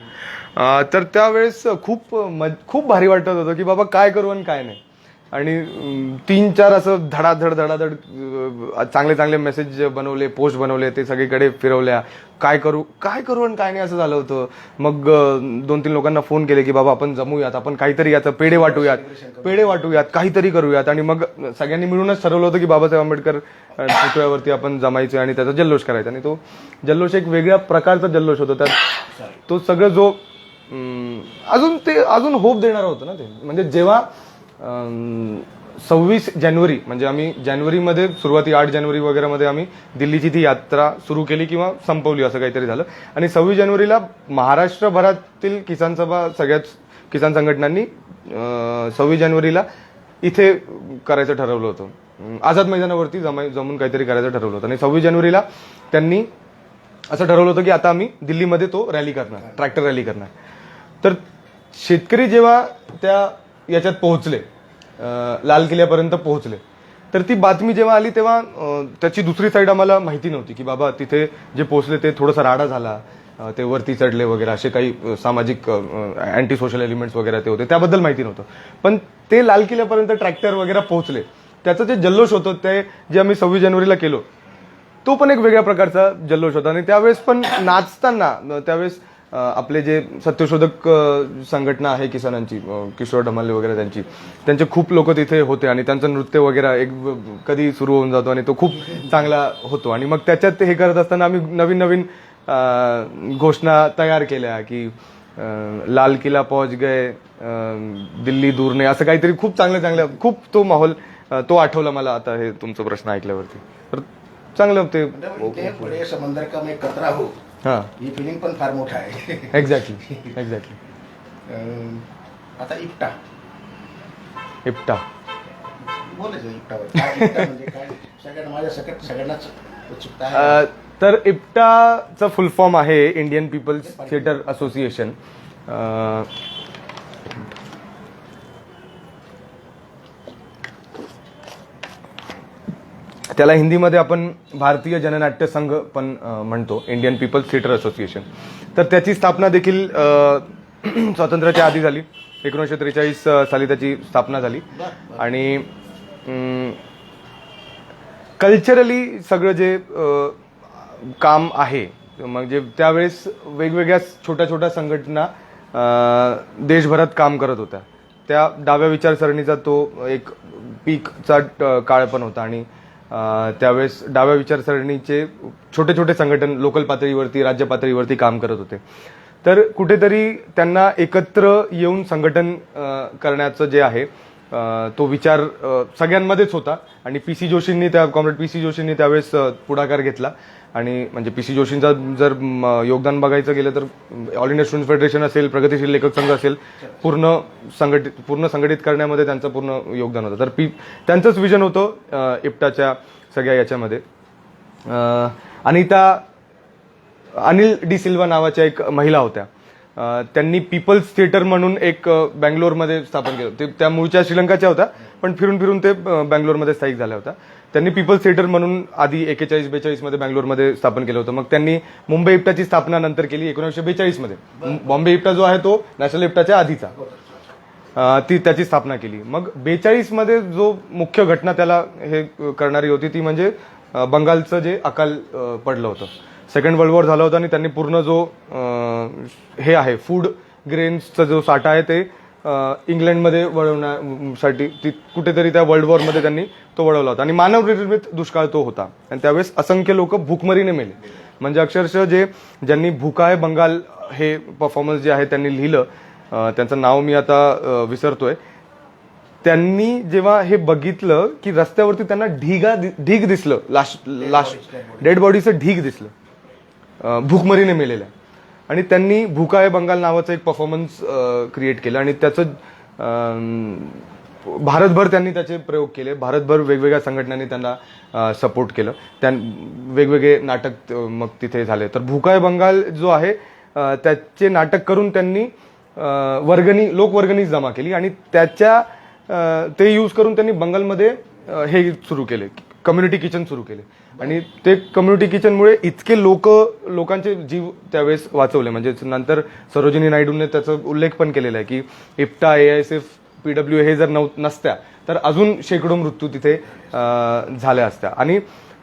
तर त्यावेळेस खूप भारी वाटत होतं की बाबा काय करू आणि काय नाही. आणि 3-4 असं धडाधड चांगले मेसेज बनवले, पोस्ट बनवले, ते सगळीकडे फिरवल्या. काय करू आणि काय नाही असं झालं होतं. मग 2-3 लोकांना फोन केले की बाबा आपण जमूयात, आपण काहीतरी याचं पेढे वाटूयात, काहीतरी करूयात. आणि मग सगळ्यांनी मिळूनच ठरवलं होतं की बाबासाहेब आंबेडकर पुतळ्यावरती आपण जमायचं आणि त्याचा जल्लोष करायचा. आणि तो जल्लोष एक वेगळ्या प्रकारचा जल्लोष होता. त्यात तो सगळं जो अजून होप देणारा होतं ना ते. म्हणजे जेव्हा 26 जानेवारी म्हणजे आम्ही जानेवारीमध्ये सुरुवाती 8 जानेवारी वगैरे मध्ये आम्ही दिल्लीची ती यात्रा सुरू केली किंवा संपवली, असं काहीतरी झालं. आणि 26 जानेवारीला महाराष्ट्रभरातील किसान सभा, सगळ्याच किसान संघटनांनी 26 जानेवारीला इथे करायचं ठरवलं होतं. आझाद मैदानावरती जमून काहीतरी करायचं ठरवलं होतं. आणि 26 जानेवारीला त्यांनी असं ठरवलं होतं की आता आम्ही दिल्लीमध्ये तो रॅली करणार, ट्रॅक्टर रॅली करणार. तर शेतकरी जेव्हा त्या याच्यात पोहोचले, लाल किल्ल्यापर्यंत पोहोचले, तर ती बातमी जेव्हा आली तेव्हा त्याची दुसरी साईड आम्हाला माहिती नव्हती की बाबा तिथे जे पोहोचले ते थोडासा राडा झाला, ते वरती चढले वगैरे, असे काही सामाजिक अँटी सोशल एलिमेंट्स वगैरे ते होते, त्याबद्दल माहिती नव्हतं. पण ते लाल किल्ल्यापर्यंत ट्रॅक्टर वगैरे पोहोचले, त्याचं जे जल्लोष होतं ते जे आम्ही 26 जानेवारीला केलो, तो पण एक वेगळ्या प्रकारचा जल्लोष होता. आणि त्यावेळेस पण नाचताना, त्यावेळेस आपले जे सत्यशोधक संघटना आहे किसानांची, किशोर ढमाले वगैरे, त्यांचे खूप लोक तिथे होते. आणि त्यांचं नृत्य वगैरे एक कधी सुरू होऊन जातो आणि तो खूप चांगला होतो. आणि मग त्याच्यात हे करत असताना आम्ही नवीन घोषणा तयार केल्या की लाल किल्ला पहुंच गए, दिल्ली दूर नाही, असं काहीतरी खूप चांगलं खूप तो माहोल तो आठवला मला आता हे तुमचा प्रश्न ऐकल्यावरती. तर चांगलं ते बडे समंदर का मैं कतरा हो, हां, ही फिलिंग पण फार मोठा आहे. एक्झॅक्टली. आता इप्टा इप्टा. बोलायचं इप्टावर काय इप्टा म्हणजे काय सगळ्यांना माझ्या सकट सगळ्यांनाच उत्सुकता आहे. तर इप्टाचं फुल फॉर्म आहे इंडियन पीपल्स थिएटर असोसिएशन. त्याला हिंदीमध्ये आपण भारतीय जननाट्य संघ पण म्हणतो, इंडियन पीपल्स थिएटर असोसिएशन. तर त्याची स्थापना देखील स्वातंत्र्याच्या आधी झाली. 1943 साली त्याची स्थापना झाली. आणि कल्चरली सगळं जे काम आहे म्हणजे त्यावेळेस वेगवेगळ्या छोट्या छोट्या संघटना देशभरात काम करत होत्या. त्या डाव्या विचारसरणीचा तो एक पीकचा काळ पण होता. आणि त्यावेळेस डाव्या विचारसरणीचे छोटे छोटे संघटन लोकल पातळीवरती राज्य पातळीवरती काम करत होते. तर कुठेतरी त्यांना एकत्र येऊन संघटन करण्याचं जे आहे तो विचार सगळ्यांमध्येच होता. आणि पी.सी. जोशींनी कॉम्रेड पी.सी. जोशींनी त्यावेळेस पुढाकार घेतला. आणि म्हणजे पी.सी. जोशींचा जर योगदान बघायचं गेलं तर ऑल इंडिया स्टुडंट फेडरेशन असेल, प्रगतीशील लेखक संघ असेल, पूर्ण संघटित करण्यामध्ये त्यांचं पूर्ण योगदान होतं. तर त्यांचंच विजन होतं इप्टाच्या सगळ्या याच्यामध्ये. आणि त्या अनिल डी सिल्वा नावाच्या एक महिला होत्या. त्यांनी पीपल्स थिएटर म्हणून एक बँगलोरमध्ये स्थापन केलं. त्या मूळच्या श्रीलंकाच्या होत्या पण फिरून फिरून ते बँगलोरमध्ये स्थायिक झाल्या होत्या. त्यांनी पीपल्स थिएटर म्हणून आधी 41-42 मध्ये बँगलोरमध्ये स्थापन केलं होतं. मग त्यांनी मुंबई इप्टाची स्थापना नंतर केली 1942 मध्ये. बॉम्बे इप्टा जो आहे तो नॅशनल इप्टाच्या आधीचा, ती त्याची स्थापना केली. मग 42 मध्ये जो मुख्य घटना त्याला हे करणारी होती ती म्हणजे बंगालचं जे अकाल पडलं होतं. सेकंड वर्ल्ड वॉर झाला होता आणि त्यांनी पूर्ण जो हे आहे फूड ग्रेन्सचा जो साठा आहे ते इंग्लंडमध्ये वळवण्यासाठी कुठेतरी त्या वर्ल्ड वॉरमध्ये त्यांनी तो वळवला होता. आणि मानवनिर्मित दुष्काळ तो होता. आणि त्यावेळेस असंख्य लोक भूकमरीने मेले. म्हणजे अक्षरशः ज्यांनी भूकाय बंगाल हे परफॉर्मन्स जे आहे त्यांनी लिहिलं, त्यांचं नाव मी आता विसरतोय. त्यांनी जेव्हा हे बघितलं की रस्त्यावरती त्यांना ढीग दिसलं, डेड बॉडीचं ढीग दिसलं भूकमरीने मेलेल्या. आणि त्यांनी भूकाय बंगाल नावाचं एक परफॉर्मन्स क्रिएट केलं. आणि त्याचं भारतभर त्यांनी त्याचे प्रयोग केले. भारतभर वेगवेगळ्या संघटनांनी त्यांना सपोर्ट केलं. वेगवेगळे नाटक मग तिथे झाले. तर भूकाय बंगाल जो आहे त्याचे नाटक करून त्यांनी लोकवर्गणी जमा केली. आणि ते यूज करून त्यांनी बंगालमध्ये हे सुरू केले, कम्युनिटी किचन सुरू केले. आणि ते कम्युनिटी किचनमुळे इतके लोकांचे जीव त्यावेळेस वाचवले. म्हणजे नंतर सरोजिनी नायडूने त्याचा उल्लेख पण केलेला आहे की इप्टा, AISF, PW हे जर नसत्या तर अजून शेकडो मृत्यू तिथे झाल्या असत्या. आणि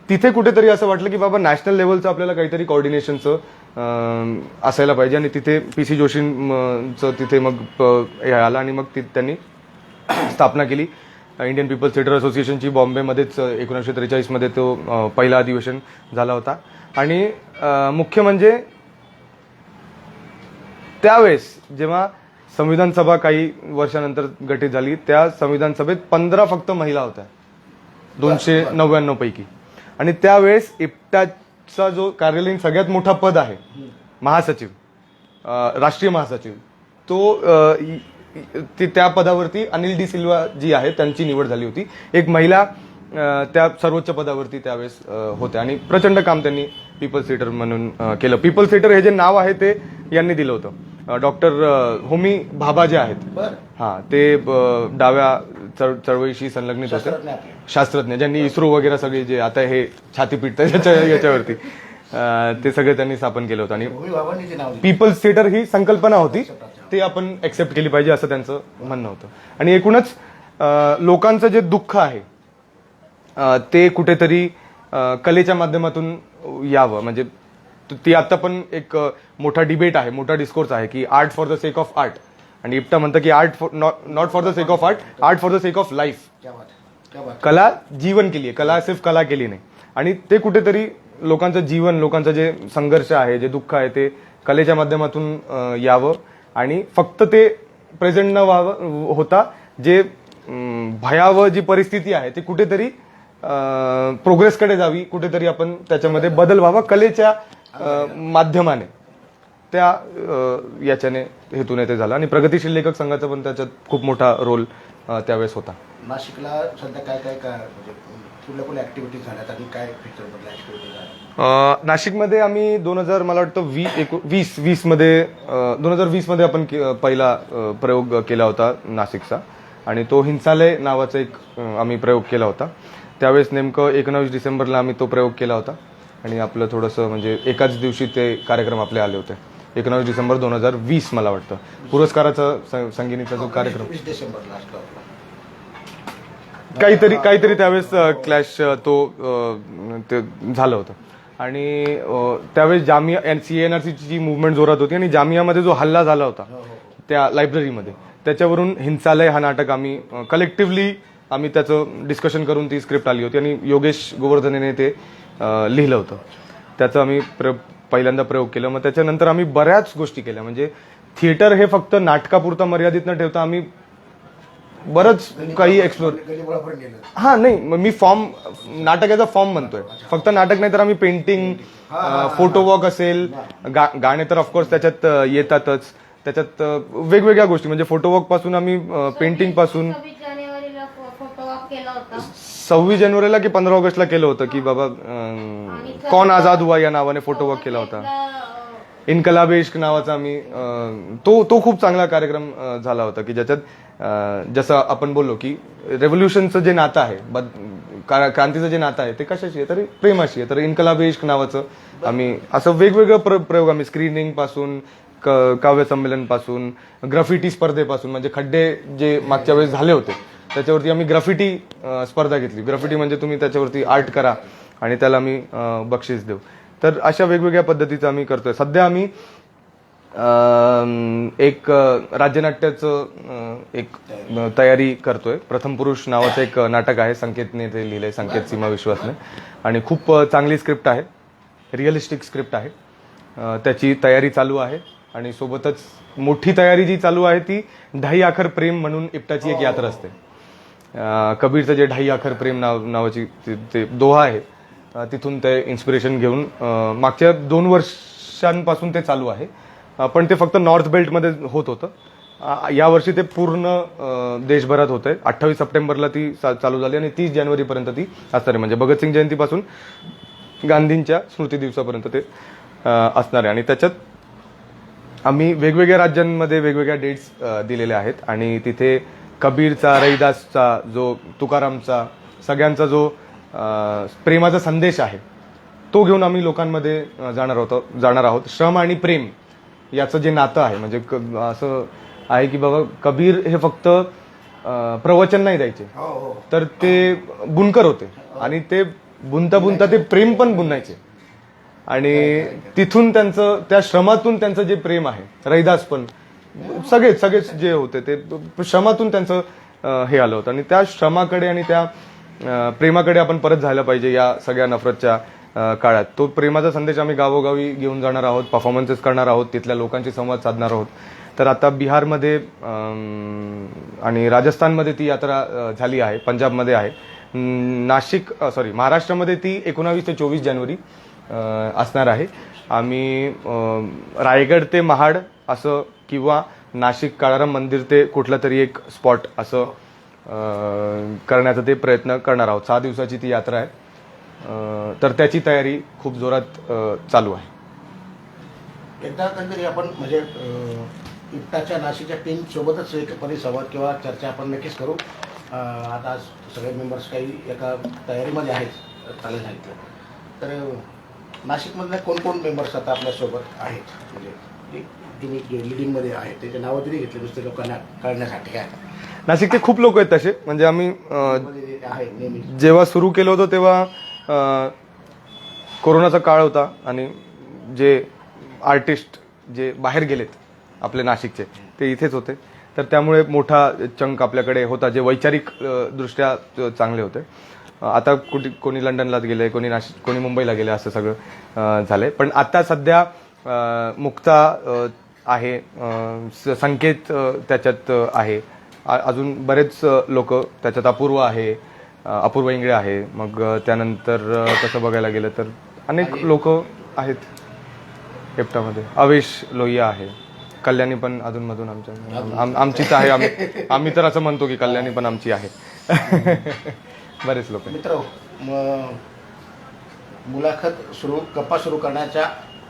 तिथे कुठेतरी असं वाटलं की बाबा नॅशनल लेवलचं आपल्याला काहीतरी कॉर्डिनेशनचं असायला पाहिजे. आणि तिथे पी.सी. जोशींचं तिथे मग हे आलं. आणि मग त्यांनी स्थापना केली इंडियन पीपल्स थिएटर असोसिएशनची. बॉम्बेमध्येच 1943 मध्ये तो पहिला अधिवेशन झाला होता. आणि मुख्य म्हणजे त्यावेळेस जेव्हा संविधान सभा काही वर्षानंतर गठीत झाली त्या संविधान सभेत 15 फक्त महिला होत्या 299 पैकी. आणि त्यावेळेस इप्टाचा जो कार्यालयीन सगळ्यात मोठा पद आहे महासचिव, राष्ट्रीय महासचिव, तो त्या पदावरती अनिल डी सिल्वा जी आहे त्यांची निवड झाली होती. एक महिला त्या सर्वोच्च पदावरती त्यावेळेस होत्या. आणि प्रचंड काम त्यांनी पीपल्स थिएटर म्हणून केलं. पीपल्स थिएटर हे जे नाव आहे ते यांनी दिलं होतं. डॉक्टर होमी भाभा जे आहेत, हा, ते डाव्या चळवळीशी संलग्नित होते, शास्त्रज्ञ, ज्यांनी इस्रो वगैरे सगळे जे आता हे छाती पिटतं याच्यावरती ते सगळे त्यांनी स्थापन केलं होतं. आणि पीपल्स थिएटर ही संकल्पना होती ते आपण एक्सेप्ट केली पाहिजे असं त्यांचं म्हणणं होतं. आणि एकूणच लोकांचं जे दुःख आहे ते कुठेतरी कलेच्या माध्यमातून यावं. म्हणजे ती आता पण एक मोठा डिबेट आहे, मोठा डिस्कोर्स आहे की art for the sake of art. आणि इप्टा म्हणतं की art not for the sake of art, art for the sake of life. कला जीवन केली आहे, कला सिर्फ कला केली नाही. आणि ते कुठेतरी लोकांचं जीवन, लोकांचं जे संघर्ष आहे, जे दुःख आहे ते कलेच्या माध्यमातून यावं. आणि फक्त ते प्रेझेंट न व्हावं होता जे भयावह जी परिस्थिती आहे ते कुठेतरी प्रोग्रेसकडे जावी, कुठेतरी आपण त्याच्यामध्ये बदल व्हावा कलेच्या माध्यमाने. त्या याच्याने हेतूने ते झालं. आणि प्रगतीशील लेखक संघाचा पण त्याच्यात खूप मोठा रोल त्यावेळेस होता. नाशिकला सध्या काय म्हणजे कुठल्या ॲक्टिव्हिटीज झाल्यात आणि काय फ्युचरमधल्या ॲक्टिव्हिटीज झाल्या? नाशिकमध्ये आम्ही 2000 मला वाटतं 2020मध्ये आपण पहिला प्रयोग केला होता नाशिकचा, आणि तो हिंसालय नावाचा एक आम्ही प्रयोग केला होता. त्यावेळेस नेमकं 19 डिसेंबरला आम्ही तो प्रयोग केला होता आणि आपलं थोडंसं म्हणजे एकाच दिवशी ते कार्यक्रम आपले आले होते. 19 डिसेंबर 2020 मला वाटतं पुरस्काराचा संगीनीचा जो कार्यक्रम 20 डिसेंबरला असतो आपला. काहीतरी त्यावेळेस क्लॅश तो ते झालं होतं. आणि त्यावेळेस जामिया CNRCची जी मुवमेंट जोरात होती आणि जामियामध्ये जो हल्ला झाला होता त्या लायब्ररीमध्ये, त्याच्यावरून हिंसालय हा नाटक आम्ही कलेक्टिव्हली आम्ही त्याचं डिस्कशन करून ती स्क्रिप्ट आली होती आणि योगेश गोवर्धनेने ते लिहिलं होतं. त्याचं आम्ही पहिल्यांदा प्रयोग केला. मग त्याच्यानंतर आम्ही बऱ्याच गोष्टी केल्या. म्हणजे थिएटर हे फक्त नाटकापुरता मर्यादित न ठेवता आम्ही बरंच काही एक्सप्लोर. हा नाही, मी फॉर्म नाटकाचा फॉर्म म्हणतोय, फक्त नाटक नाही तर आम्ही पेंटिंग, फोटो वॉक असेल, गाणे तर ऑफकोर्स त्याच्यात येतातच. त्याच्यात वेगवेगळ्या गोष्टी म्हणजे फोटो वॉक पासून आम्ही पेंटिंग पासून 26 जानेवारीला की 15 ऑगस्टला केलं होतं की बाबा कौन आजाद हुआ या नावाने फोटो वॉक केला होता. इन्कलाब इश्क नावाचा आम्ही तो खूप चांगला कार्यक्रम झाला होता की ज्याच्यात जसं आपण बोललो की रेव्होल्युशनचं जे नातं आहे, क्रांतीचं जे नातं आहे ते कशाशी आहे तर प्रेमाशी आहे. तर इन्कलाब इश्क नावाचं आम्ही असं वेगवेगळं प्रयोग आम्ही स्क्रीनिंग पासून, काव्य संमेलन पासून, ग्राफिटी स्पर्धेपासून, म्हणजे खड्डे जे मागच्या वेळेस झाले होते त्याच्यावरती आम्ही ग्राफिटी स्पर्धा घेतली. ग्राफिटी म्हणजे तुम्ही त्याच्यावरती आर्ट करा आणि त्याला आम्ही बक्षीस देऊ. तर अशा वेगवेगळ्या पद्धतीचं आम्ही करतोय. सध्या आम्ही एक राज्यनाट्याचं एक तयारी करतोय. प्रथम पुरुष नावाचं एक नाटक आहे, संकेतने ते लिहिलंय, संकेत सीमा विश्वासने, आणि खूप चांगली स्क्रिप्ट आहे, रिअलिस्टिक स्क्रिप्ट आहे. त्याची तयारी चालू आहे आणि सोबतच मोठी तयारी जी चालू आहे ती ढाई आखर प्रेम म्हणून इप्टाची एक यात्रा असते. कबीरचं जे ढाई आखर प्रेम नावाची ते दोहा आहे, तिथून ते इन्स्पिरेशन घेऊन मागच्या 2 वर्षांपासून ते चालू आहे. पण ते फक्त नॉर्थ बेल्टमध्ये होत होतं. यावर्षी ते पूर्ण देशभरात होत आहे. 28 सप्टेंबरला ती चालू झाली आणि 30 जानेवारीपर्यंत ती असणार आहे. म्हणजे भगतसिंग जयंतीपासून गांधींच्या स्मृती दिवसापर्यंत ते असणार आहे. आणि त्याच्यात आम्ही वेगवेगळ्या राज्यांमध्ये वेगवेगळ्या डेट्स दिलेल्या आहेत आणि तिथे कबीरचा, रैदासचा, जो तुकारामचा, सगळ्यांचा जो प्रेमाचा संदेश आहे तो घेऊन आम्ही लोकांमध्ये जाणार आहोत. श्रम आणि प्रेम याचं जे नातं आहे, म्हणजे असं आहे की बाबा कबीर हे फक्त प्रवचन नाही द्यायचे, तर ते बुनकर होते आणि ते बुनता बुनता ते प्रेम पण बुनायचे. आणि तिथून त्यांचं, त्या श्रमातून त्यांचं जे प्रेम आहे, रैदास पण सगळेच जे होते ते श्रमातून त्यांचं हे आलं होतं. आणि त्या श्रमाकडे आणि त्या प्रेमाकडे आपण परत जायला पाहिजे या सगळ्या नफरतच्या काळात. तो प्रेमाचा संदेश आम्ही गावोगावी घेऊन जाणार आहोत, परफॉर्मन्सेस करणार आहोत, तिथल्या लोकांशी संवाद साधणार आहोत. तर आता बिहारमध्ये आणि राजस्थानमध्ये ती यात्रा झाली आहे, पंजाबमध्ये आहे, महाराष्ट्रामध्ये ती 19 ते 24 जानेवारी असणार आहे. आम्ही रायगड ते महाड असं किंवा नाशिक काळाराम मंदिर ते कुठला तरी एक स्पॉट असं करण्याचा ते प्रयत्न करणार आहोत. 6 दिवसाची ती यात्रा आहे. तर त्याची तयारी खूप जोरात चालू आहे. एकदा कधीतरी आपण म्हणजे इप्टाच्या नाशिकच्या टीम सोबतच एक परिसंवाद किंवा चर्चा आपण नक्कीच करू. आता सगळे मेंबर्स काही एका तयारीमध्ये आहेत चालेल सांगितलं. तर नाशिकमधले कोण मेंबर्स आता आपल्यासोबत आहेत, म्हणजे तुम्ही जे लिडिंगमध्ये आहेत त्याचे नावं तरी घेतले नुसते लोकांना कळण्यासाठी? काय नाशिकचे खूप लोक आहेत तसे. म्हणजे आम्ही नेहमी जेव्हा सुरू केलं होतं तेव्हा कोरोनाचा काळ होता आणि जे आर्टिस्ट जे बाहेर गेलेत आपले नाशिकचे ते इथेच होते. तर त्यामुळे मोठा चंक आपल्याकडे होता जे वैचारिक दृष्ट्या चांगले होते. आता कोणी लंडनला गेले, कोणी मुंबईला गेले, असं सगळं झालंय. पण आता सध्या मुक्ता आहे, संकेत त्याच्यात आहे, अजून बरेच लोक त्याच्यात, अपूर्व आहे, अपूर्व इंगळे आहे. मग त्यानंतर तसं बघायला गेलं तर अनेक लोक आहेत इप्टामध्ये. अवेश लोहिया आहे, कल्याणी पण अधूनमधून आमचीच आहे. आम्ही तर असं म्हणतो की कल्याणी पण आमची आहे. बरेच लोक. मित्र, मुलाखत गप्पा सुरू करण्याच्या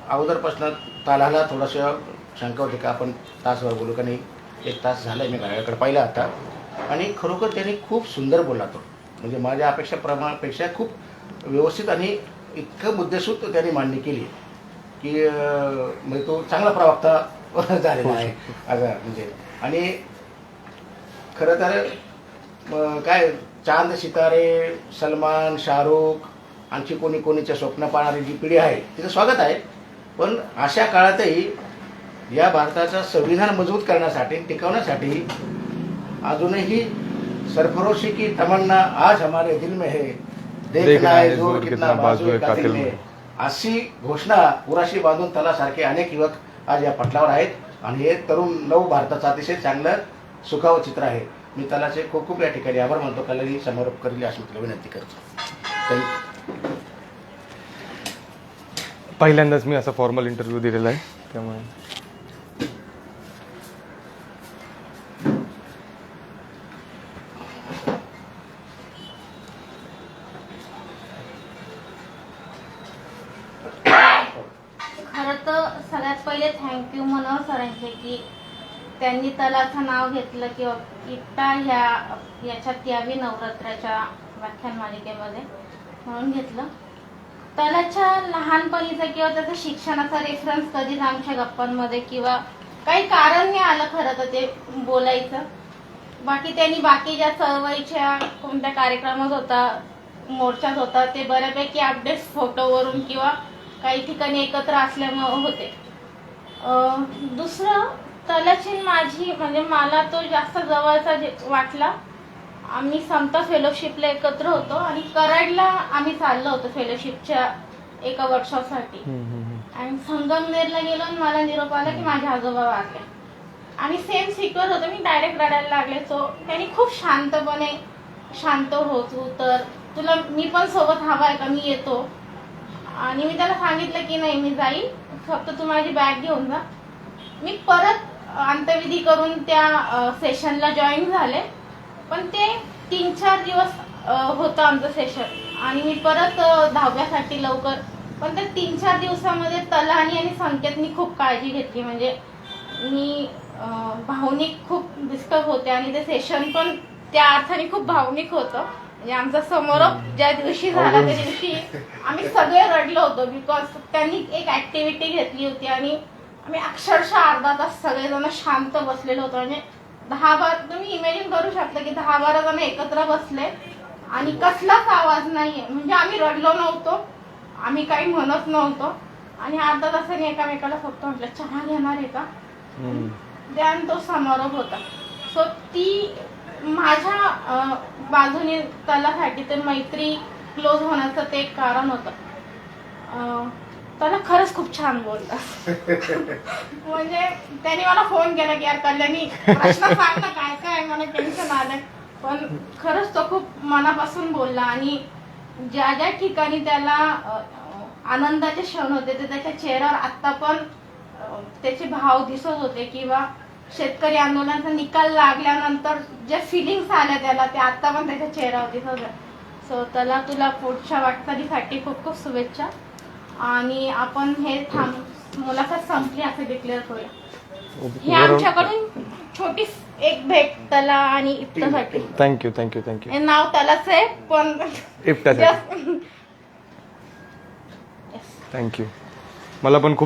अगोदरपासून तालाला थोडंसं शंका होती का आपण तासभर बोलू का नाही. 1 तास झालं मी घड्याळाकडे पाहिलं आता, आणि खरोखर त्यांनी खूप सुंदर बोलला तो. म्हणजे माझ्या अपेक्षाप्रमाणापेक्षा खूप व्यवस्थित आणि इतकं मुद्देसूद त्यांनी मांडणी केली की म्हणजे तो चांगला प्रवक्ता झालेला आहे असं म्हणजे. आणि खरं तर काय चांद सितारे, सलमान, शाहरुख, आणखी कोणीच्या स्वप्न पाहणारी जी पिढी आहे तिचं स्वागत आहे. पण अशा काळातही या भारताचं संविधान मजबूत करण्यासाठी, टिकवण्यासाठी अजूनही सरफरोशी की तमन्ना आज हमारे दिल में है, देखना है जोर कितना बाजू है कातिल में, अशी घोषणा पुराशी बांधून तलासारखे अनेक युवक आज या पटलावर आहेत. आणि हे तरुण नव भारताचं अतिशय चांगलं सुखावं चित्र आहे. मी तलाचे खूप खूप या ठिकाणी आभार मानतो. कल्याणी समारोप करेल अशी तुला विनंती करतो. पहिल्यांदाच मी असा फॉर्मल इंटरव्ह्यू दिलेला आहे, त्यामुळे खरं तर सगळ्यात पहिले थँक्यू मनोहर सरांचे की त्यांनी तलाचं नाव घेतलं की इट्टा याच्यात यावी नवरात्राच्या व्याख्यान मालिकेमध्ये, म्हणून घेतलं. तलाच्या लहानपणीचा किंवा त्याचा शिक्षणाचा रेफरन्स कधीच आमच्या गप्पांमध्ये किंवा काही कारण नाही आलं खरं तर ते बोलायचं. बाकी त्यांनी बाकी ज्या चळवळीच्या कोणत्या कार्यक्रमात होता, मोर्चात होता, ते बऱ्यापैकी अपडेट्स फोटोवरून किंवा काही ठिकाणी एकत्र असल्यामुळे होते. दुसरं, तलाची माझी म्हणजे मला तो जास्त जवळचा वाटला. आम्ही समता फेलोशिपला एकत्र होतो आणि कराडला आम्ही चाललो होतो फेलोशिपच्या एका वर्कशॉपसाठी. आणि संगमनेरला गेलो आणि मला निरोप आला की माझे आजोबा वारले. आणि सेम सिक्युअर होतं, मी डायरेक्ट रडायला लागले. तो त्यांनी खूप शांतपणे शांत होतो, तर तुला मी पण सोबत हवा आहे का, मी येतो. आणि मी त्याला सांगितलं की नाही मी जाईल, फक्त तू माझी बॅग घेऊन जा. मी परत अंत्यविधी करून त्या सेशनला जॉईन झाले. पण ते 3-4 दिवस होतं आमचं सेशन आणि मी परत 10व्यासाठी लवकर. पण त्या 3-4 दिवसामध्ये तलानी आणि संकेतनी खूप काळजी घेतली. म्हणजे मी भावनिक खूप डिस्टर्ब होते आणि ते सेशन पण त्या अर्थाने खूप भावनिक होतं. म्हणजे आमचा समारोप ज्या दिवशी झाला त्या दिवशी आम्ही सगळे रडलो होतो, बिकॉज त्यांनी एक ऍक्टिव्हिटी घेतली होती आणि आम्ही अक्षरशः अर्धा तास सगळेजण शांत बसलेलो होतो. म्हणजे 10-12 तुम्ही इमॅजिन करू शकता की 10-12 जण एकत्र बसले आणि कसलाच आवाज नाहीये. म्हणजे आम्ही रडलो नव्हतो, आम्ही काही म्हणत नव्हतो आणि अर्धा तासाने एकामेकाला फक्त म्हटलं चहा घेणार आहे का, देन तो समारोप होता. सो ती माझ्या बाजूने त्यालासाठी ते मैत्री क्लोज होण्याचं ते एक कारण होतं. त्याला खरंच खूप छान बोलला. म्हणजे त्याने मला फोन केला की यार कल्याणी प्रश्न सांग ना, काय काय मला टेन्शन आलंय. पण खरंच तो खूप मनापासून बोलला आणि ज्या ज्या ठिकाणी त्याला आनंदाचे क्षण होते ते त्याच्या चेहऱ्यावर आत्ता पण त्याचे भाव दिसत होते. किंवा शेतकरी आंदोलनाचा निकाल लागल्यानंतर ज्या फिलिंग्स आल्या त्याला ते आता पण त्याच्या चेहऱ्यावर दिसत होत्या. सो त्याला तुला पुढच्या वाटचालीसाठी खूप खूप शुभेच्छा. आणि आपण हे मुलाखत संपली असं डिक्लेअर करूया. ही आमच्याकडून छोटी एक भेट त्याला आणि इप्तासाठी. Thank you thank you thank you. हे नाव त्यालाच आहे पण इप्तासाठी थँक्यू. मला पण खूप